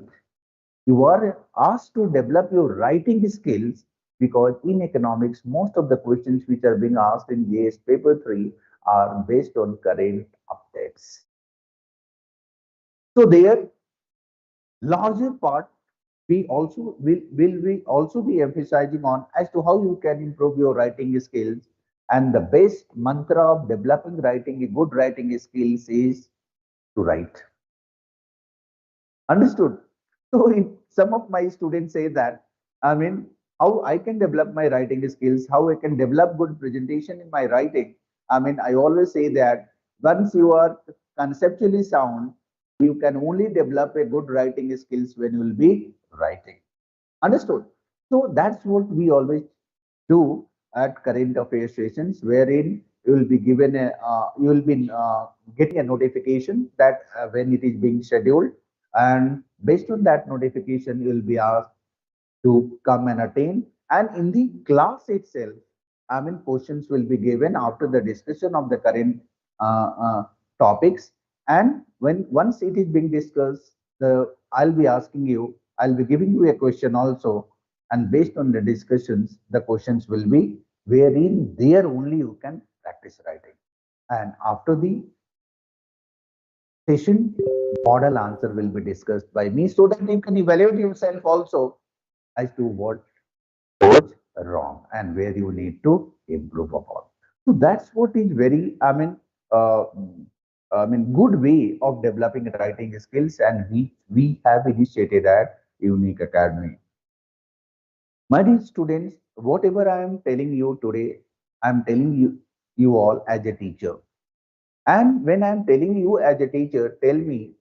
you are asked to develop your writing skills, because in economics, most of the questions which are being asked in JS paper 3 are based on current updates. So their larger part will we also be emphasizing on as to how you can improve your writing skills, and the best mantra of developing writing a good writing skills is to write. Understood? So if some of my students say that, how I can develop my writing skills, how I can develop good presentation in my writing. I always say that once you are conceptually sound, you can only develop a good writing skills when you will be writing. Understood? So that's what we always do at current affairs sessions, wherein you will be given you will be getting a notification that when it is being scheduled, and based on that notification, you will be asked to come and attend. And in the class itself, questions will be given after the discussion of the current topics. And when once it is being discussed, I'll be asking you, I'll be giving you a question also, and based on the discussions, the questions will be wherein there only you can practice writing. And after the session, model answer will be discussed by me so that you can evaluate yourself also as to what was wrong and where you need to improve upon. So that's what is very, good way of developing writing skills, and we have initiated at Unique Academy. My dear students, whatever I am telling you today, I am telling you all as a teacher. And when I am telling you as a teacher, tell me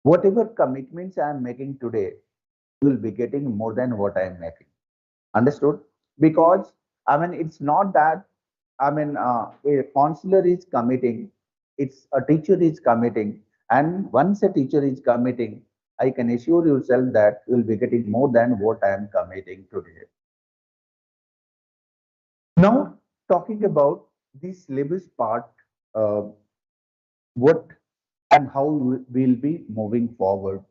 whatever commitments I am making today, you will be getting more than what I am making. Understood? Because it's not that a counselor is committing, it's a teacher is committing, and once a teacher is committing, I can assure yourself that you will be getting more than what I am committing today. Now, talking about the syllabus part, uh, what and how we'll be moving forward.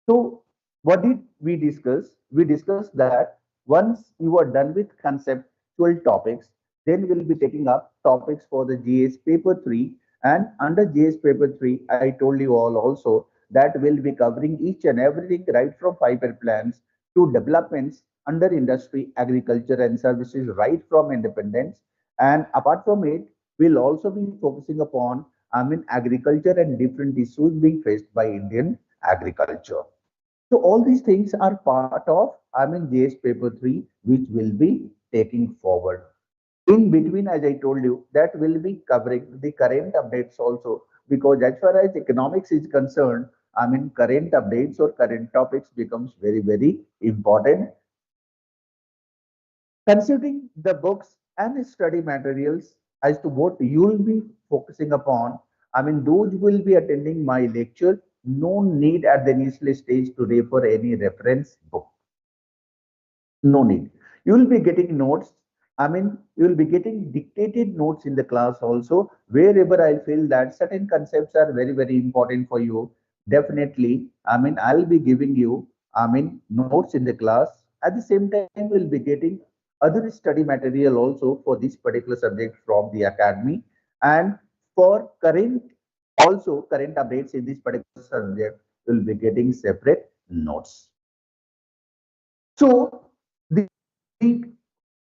So, what did we discuss? We discussed that once you are done with conceptual topics, then we'll be taking up topics for the GS paper 3. And under GS paper 3, I told you all also that we'll be covering each and everything right from 5-year plans to developments under industry, agriculture, and services right from independence. And apart from it, we'll also be focusing upon agriculture and different issues being faced by Indian agriculture. So all these things are part of, JS paper 3, which will be taking forward. In between, as I told you, that will be covering the current updates also, because as far as economics is concerned, current updates or current topics becomes very, very important. Considering the books and study materials as to what you will be focusing upon, those will be attending my lecture. No need at the initial stage to refer any reference book. No need. You will be getting notes. You will be getting dictated notes in the class also. Wherever I feel that certain concepts are very, very important for you, definitely, I'll be giving you, notes in the class. At the same time, we'll be getting other study material also for this particular subject from the academy. And for current Also, current updates in this particular subject will be getting separate notes. So the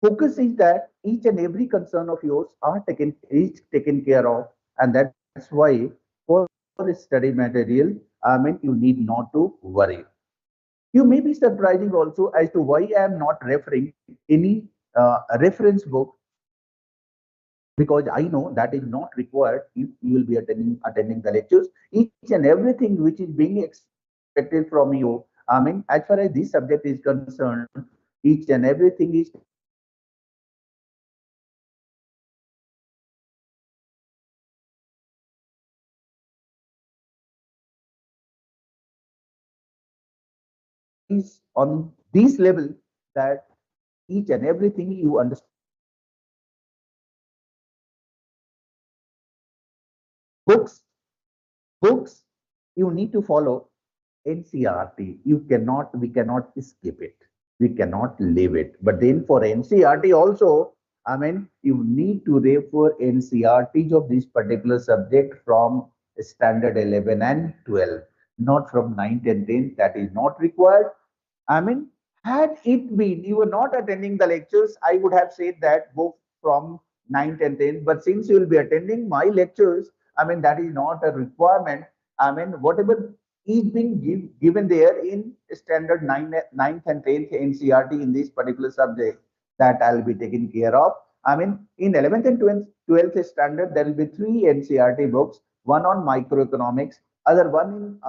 focus is that each and every concern of yours is taken care of, and that's why for study material, you need not to worry. You may be surprising also as to why I am not referring any reference book, because I know that is not required if you will be attending the lectures. Each and everything which is being expected from you, as far as this subject is concerned, each and everything is on this level that each and everything you understand. Books, books, you need to follow NCRT. We cannot skip it. We cannot leave it. But then for NCRT also, you need to refer NCRTs of this particular subject from standard 11 and 12, not from 9th and 10th. That is not required. I mean, had it been you were not attending the lectures, I would have said that book from 9th and 10th. But since you will be attending my lectures, that is not a requirement. Whatever is being given there in standard 9th and 10th NCRT in this particular subject, that I'll be taking care of. In 11th and 12th standard, there will be three NCRT books, one on microeconomics, other one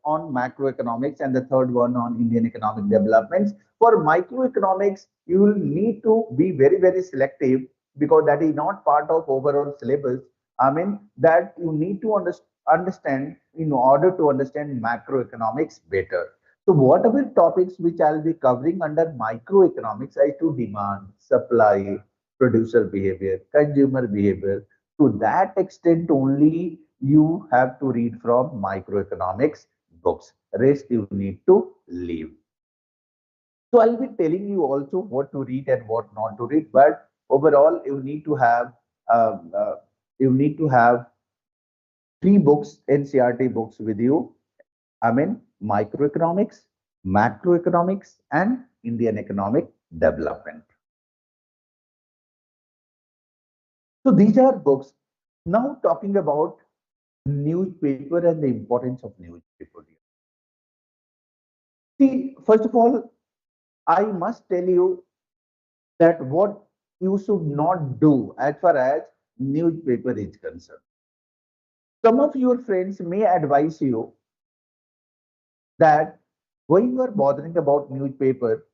on macroeconomics, and the third one on Indian economic developments. For microeconomics, you will need to be very selective because that is not part of overall syllabus. That you need to understand in order to understand macroeconomics better. So whatever topics which I'll be covering under microeconomics as to demand, supply, producer behavior, consumer behavior, to that extent only you have to read from microeconomics books. Rest you need to leave. So I'll be telling you also what to read and what not to read. But overall, um, uh, you need to have three books, NCRT books with you. Microeconomics, macroeconomics, and Indian economic development. So these are books. Now talking about newspaper and the importance of newspaper. See, first of all, I must tell you that what you should not do as far as newspaper is concerned. Some of your friends may advise you that when you are bothering about newspaper,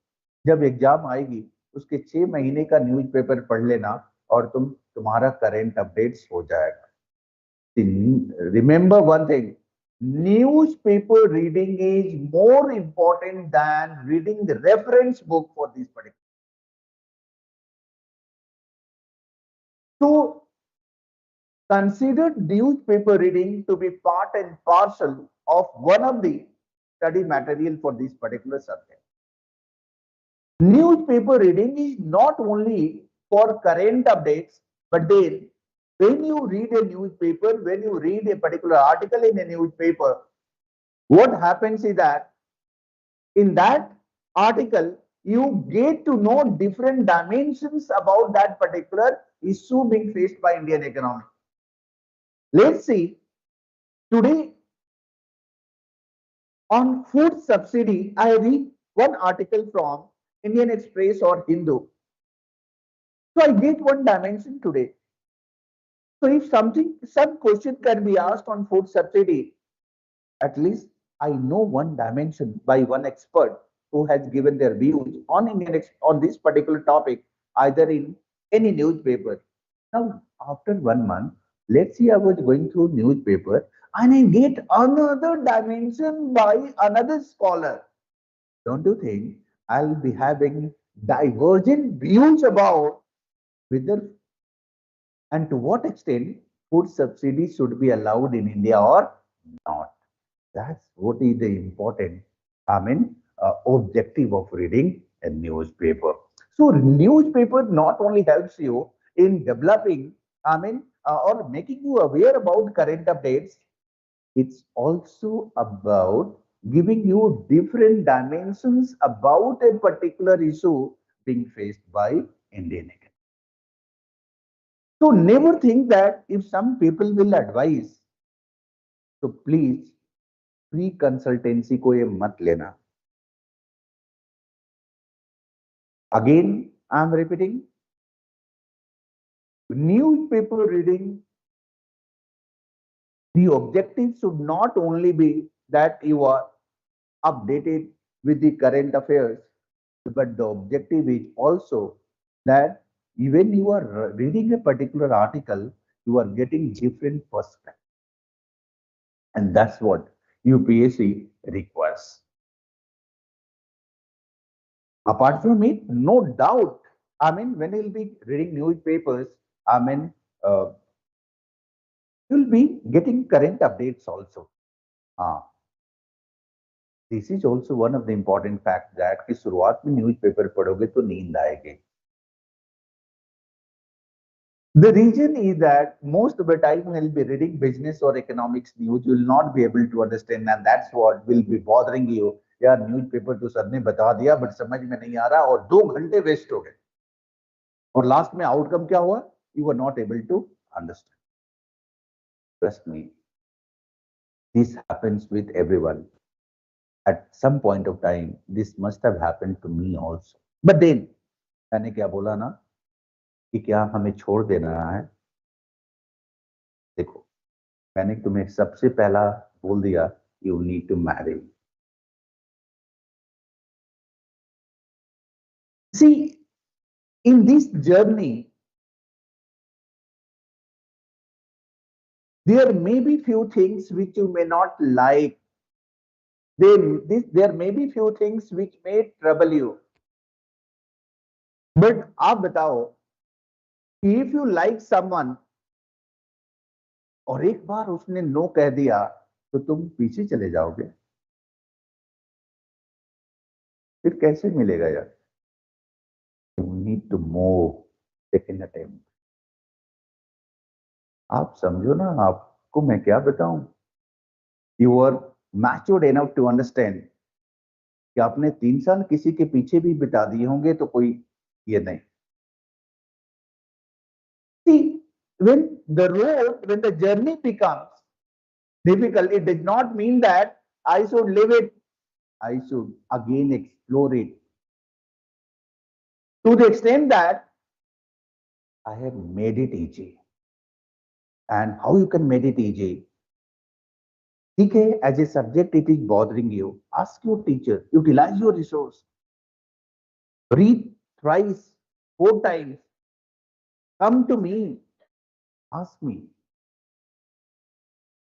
जब exam आएगी उसके 6 महीने का newspaper पढ़ लेना और तुम्हारा current updates हो जाएगा. Remember one thing, newspaper reading is more important than reading the reference book for this particular. So consider newspaper reading to be part and parcel of one of the study material for this particular subject. Newspaper reading is not only for current updates, but then when you read a newspaper, when you read a particular article in a newspaper, what happens is that in that article, you get to know different dimensions about that particular issue being faced by Indian economy. Let's see, today on food subsidy, I read one article from Indian Express or Hindu. So I get one dimension today. So if some question can be asked on food subsidy, at least I know one dimension by one expert who has given their views on on this particular topic, either in any newspaper. Now, after 1 month, let's see, I was going through newspaper and I get another dimension by another scholar. Don't you think I'll be having divergent views about whether and to what extent food subsidies should be allowed in India or not? That's what is the important, objective of reading a newspaper. So newspaper not only helps you in developing, or making you aware about current updates, it's also about giving you different dimensions about a particular issue being faced by Indian economy. So never think that if some people will advise, so please free consultancy को ये मत लेना. Again, I am repeating, newspaper reading, the objective should not only be that you are updated with the current affairs, but the objective is also that when you are reading a particular article, you are getting different perspectives. And that's what UPSC requires. Apart from it, no doubt, I mean, when you'll be reading newspapers, I mean, you'll be getting current updates also. This is also one of the important facts that कि शुरुआत में newspaper पढ़ोगे तो नींद आएगी. The reason is that most of the time when you'll be reading business or economics news, you will not be able to understand, and that's what will be bothering you. यार newspaper तो sir ने बता दिया but समझ में नहीं आ रहा और 2 घंटे वेस्ट हो गए और लास्ट में आउटकम क्या हुआ? You were not able to understand. Trust me, this happens with everyone. At some point of time, this must have happened to me also. But then, मैंने क्या बोला ना कि क्या हमें छोड़ देना है? देखो, मैंने तुम्हें सबसे पहला बोल दिया, you need to marry. See, in this journey, there may be few things which you may not like. There may be few things which may trouble you. But आप बताओ, if you like someone और एक बार उसने no कह दिया तो तुम पीछे चले जाओगे? फिर कैसे मिलेगा यार? You need to move, second attempt. आप समझो ना, आपको मैं क्या बताऊं? You are matured enough to understand कि आपने 3 साल किसी के पीछे भी बिता दिए होंगे तो कोई ये नहीं. See, when the journey becomes difficult, it does not mean that I should leave it. I should again explore it. To the extent that I have made it easy. And how you can make it easy? ठीक है, as a subject it is bothering you. Ask your teacher, utilize your resource. Read thrice, 4 times. Come to me. Ask me.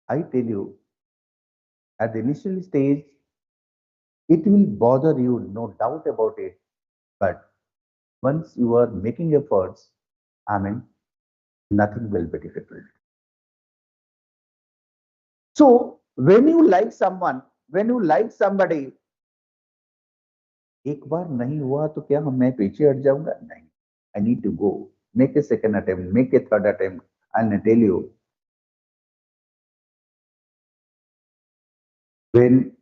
I tell you, at the initial stage, it will bother you, no doubt about it. But once you are making efforts, I mean, nothing will be difficult. So, when you like someone, when you like somebody, एक बार नहीं हुआ तो क्या मैं पीछे हट जाऊंगा? नहीं. I need to go. Make a second attempt, make a third attempt, and I tell you, when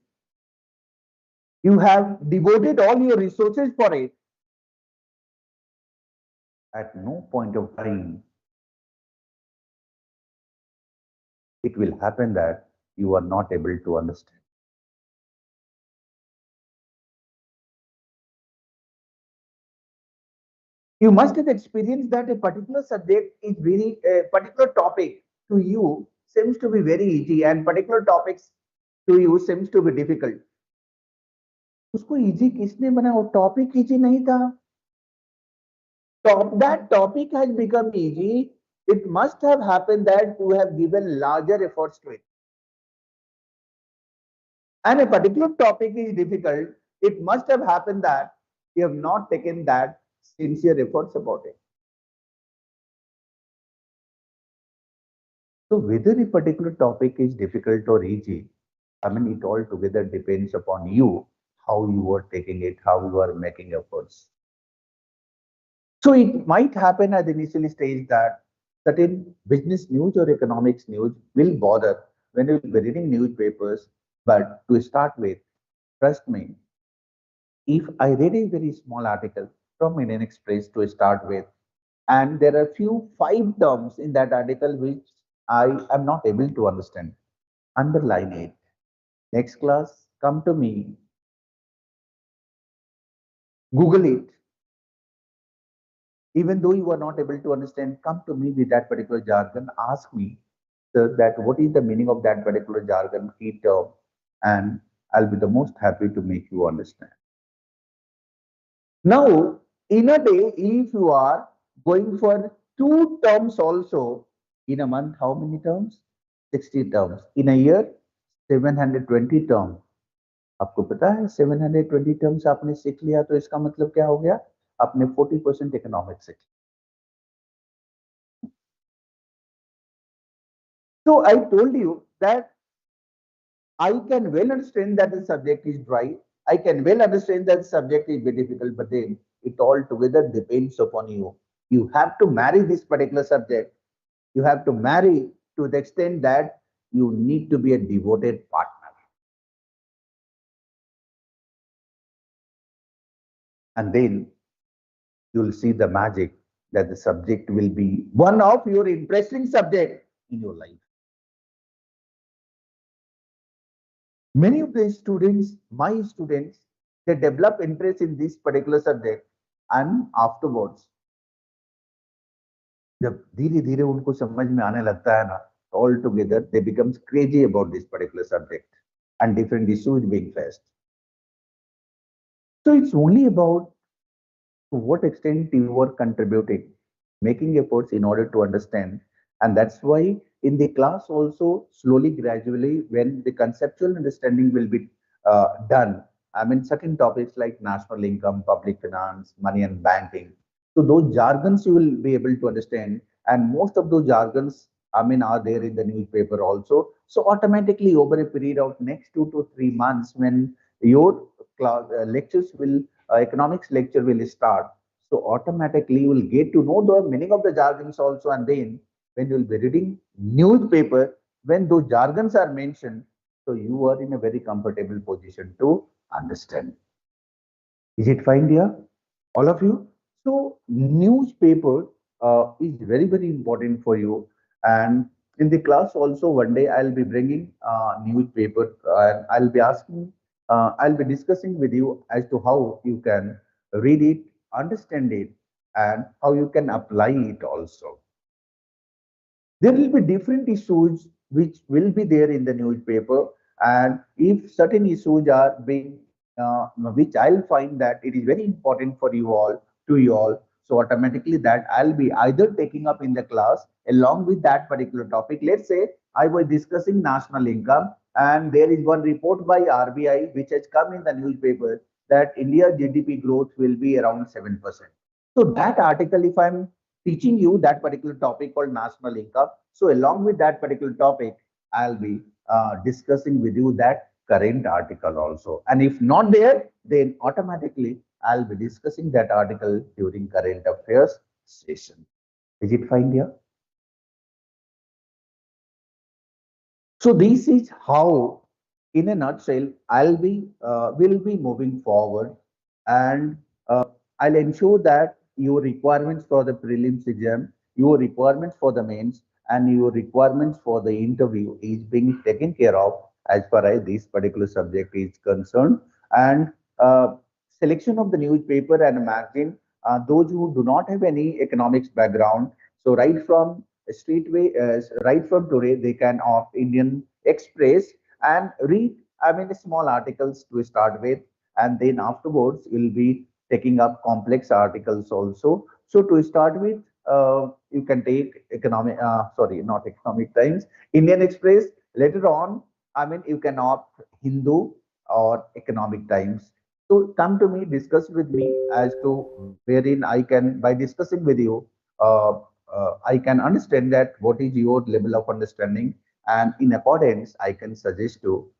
you have devoted all your resources for it, at no point of time it will happen that you are not able to understand. You must have experienced that a particular subject is very, a particular topic to you seems to be very easy and particular topics to you seems to be difficult. उसको easy किसने बनाया? वो topic easy नहीं था. That topic has become easy. It must have happened that you have given larger efforts to it. And a particular topic is difficult. It must have happened that you have not taken that sincere efforts about it. So whether a particular topic is difficult or easy, I mean, it altogether depends upon you, how you are taking it, how you are making efforts. So it might happen at the initial stage that certain business news or economics news will bother when you will be reading newspapers. But to start with, trust me, if I read a very small article from Indian Express to start with, and there are few five terms in that article which I am not able to understand, underline it. Next class, come to me, Google it. Even though you are not able to understand, come to me with that particular jargon, ask me, sir, that what is the meaning of that particular jargon, key term, and I'll be the most happy to make you understand. Now, in a day, if you are going for two terms also, in a month, how many terms? 60 terms. In a year, 720 terms. आपको पता है 720 terms आपने सीख लिया तो इसका मतलब क्या हो गया? आपने 40% इकोनॉमिक्स सीख लिया. So I told you that I can well understand that the subject is dry. I can well understand that the subject is very difficult, but then it all together depends upon you. You have to marry this particular subject. You have to marry to the extent that you need to be a devoted partner. And then you'll see the magic that the subject will be one of your interesting subject in your life. Many of the students, my students, they develop interest in this particular subject, and afterwards जब धीरे धीरे उनको समझ में आने लगता है ना, all together they becomes crazy about this particular subject and different issues being faced. So it's only about to what extent you are contributing, making efforts in order to understand. And that's why in the class also, slowly, gradually, when the conceptual understanding will be done, I mean, certain topics like national income, public finance, money and banking. So those jargons you will be able to understand. And most of those jargons, I mean, are there in the newspaper also. So automatically over a period of next 2 to 3 months, when your class, lectures will economics lecture will start. So automatically you will get to know the meaning of the jargons also, and then when you will be reading newspaper, when those jargons are mentioned, so you are in a very comfortable position to understand. Is it fine, dear? All of you? So newspaper is very, very important for you. And in the class also one day I'll be bringing newspaper and I'll be discussing with you as to how you can read it, understand it, and how you can apply it also. There will be different issues which will be there in the newspaper, and if certain issues are being which I'll find that it is very important for you all, to you all, so automatically that I'll be either taking up in the class along with that particular topic. Let's say I was discussing national income, and there is one report by RBI which has come in the newspaper that India's GDP growth will be around 7%. So that article, if I'm teaching you that particular topic called national income, so along with that particular topic, I'll be discussing with you that current article also. And if not there, then automatically I'll be discussing that article during current affairs session. Is it fine here? So this is how, in a nutshell, will be moving forward, and I'll ensure that your requirements for the prelims exam, your requirements for the mains, and your requirements for the interview is being taken care of as far as this particular subject is concerned. And selection of the newspaper and magazine, those who do not have any economics background, so right from today, they can opt Indian Express and read, I mean, small articles to start with, and then afterwards you'll be taking up complex articles also. So to start with, you can take not Economic Times, Indian Express. Later on, I mean, you can opt Hindu or Economic Times. So come to me, discuss with me as to wherein I can, by discussing with you, uh, I can understand that what is your level of understanding, and in accordance, I can suggest to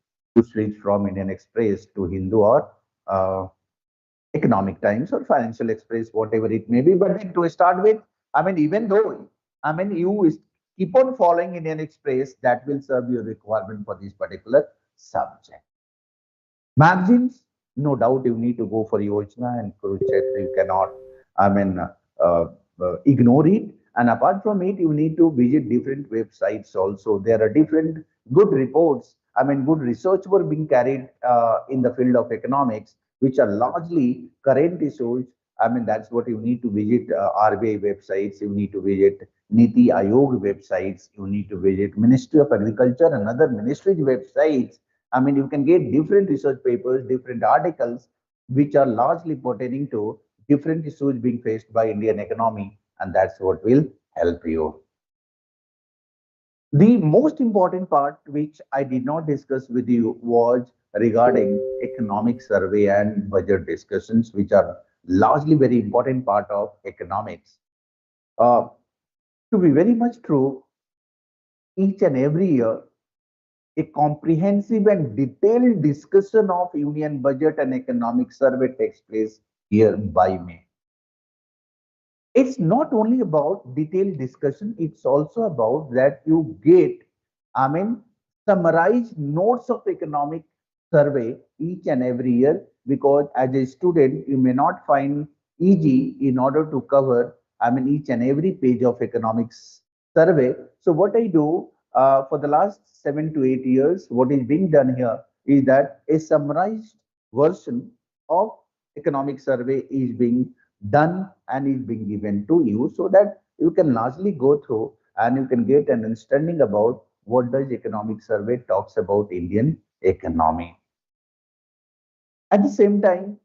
switch from Indian Express to Hindu or uh, Economic Times or Financial Express, whatever it may be. But then to start with, I mean, even though keep on following Indian Express, that will serve your requirement for this particular subject. Margins, no doubt you need to go for Yojana and Kurukshetra. You cannot, ignore it. And apart from it, you need to visit different websites also. There are different good reports, good research were being carried in the field of economics, which are largely current issues. That's what you need to visit RBI websites, you need to visit Niti Aayog websites, you need to visit Ministry of Agriculture and other ministries websites. You can get different research papers, different articles, which are largely pertaining to different issues being faced by Indian economy, and that's what will help you. The most important part, which I did not discuss with you, was regarding economic survey and budget discussions, which are largely very important part of economics. Uh, to be very much true, each and every year, a comprehensive and detailed discussion of union budget and economic survey takes place here by me. It's not only about detailed discussion, it's also about that you get, summarized notes of economic survey each and every year, because as a student, you may not find easy in order to cover, each and every page of economics survey. So what I do for the last 7 to 8 years, what is being done here is that a summarized version of economic survey is being done and is being given to you, so that you can largely go through and you can get an understanding about what does economic survey talks about Indian economy. At the same time,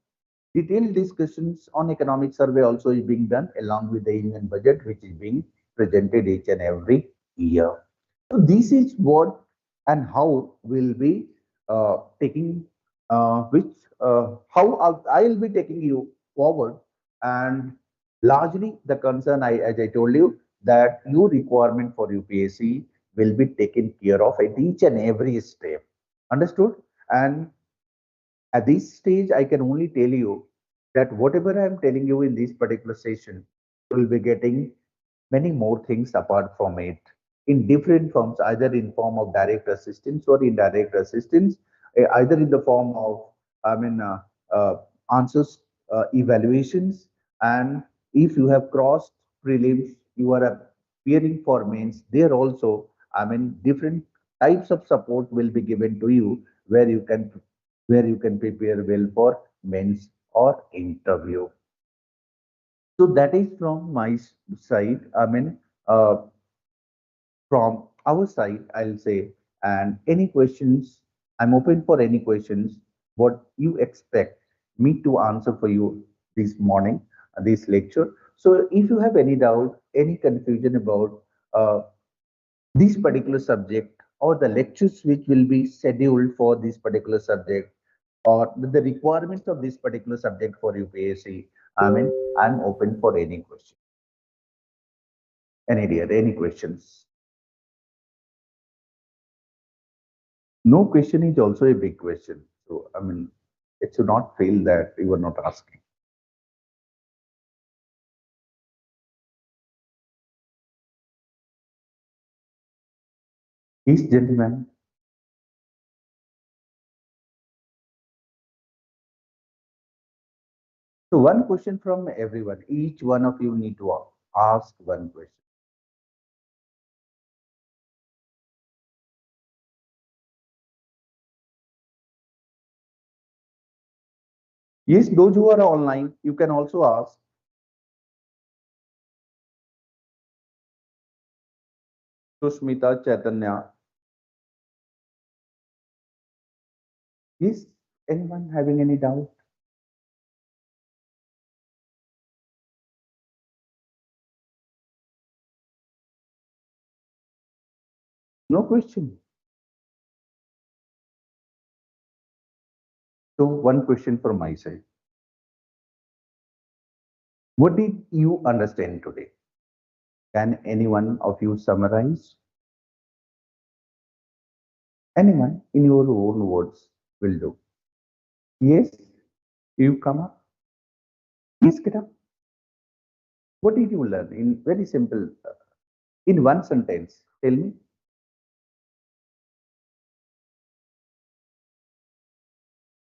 detailed discussions on economic survey also is being done along with the Indian budget, which is being presented each and every year. So this is what and how we'll be taking which how I'll be taking you forward. And largely the concern, as I told you, that your requirement for UPSC will be taken care of at each and every step. Understood? And at this stage, I can only tell you that whatever I'm telling you in this particular session, you will be getting many more things apart from it in different forms, either in form of direct assistance or indirect assistance, either in the form of, I mean, uh, uh, answers, evaluations, and if you have crossed prelims, you are appearing for mains. There also, different types of support will be given to you where you can prepare well for mains or interview. So that is from my side. Uh, from our side, I'll say, and any questions, I'm open for any questions, what you expect me to answer for you this morning, this lecture. So if you have any doubt, any confusion about this particular subject or the lectures which will be scheduled for this particular subject or the requirements of this particular subject for UPSC, I'm open for any question. Any dear, any questions? No question is also a big question. So, it should not feel that you are not asking. Yes, gentlemen. So, one question from everyone. Each one of you need to ask one question. Yes, those who are online, you can also ask. Sushmita, Chaitanya. Yes, anyone having any doubt? No question. So, one question from my side. What did you understand today? Can anyone of you summarize? Anyone in your own words will do. Yes, you come up. Yes, get up. What did you learn in very simple? In one sentence, tell me.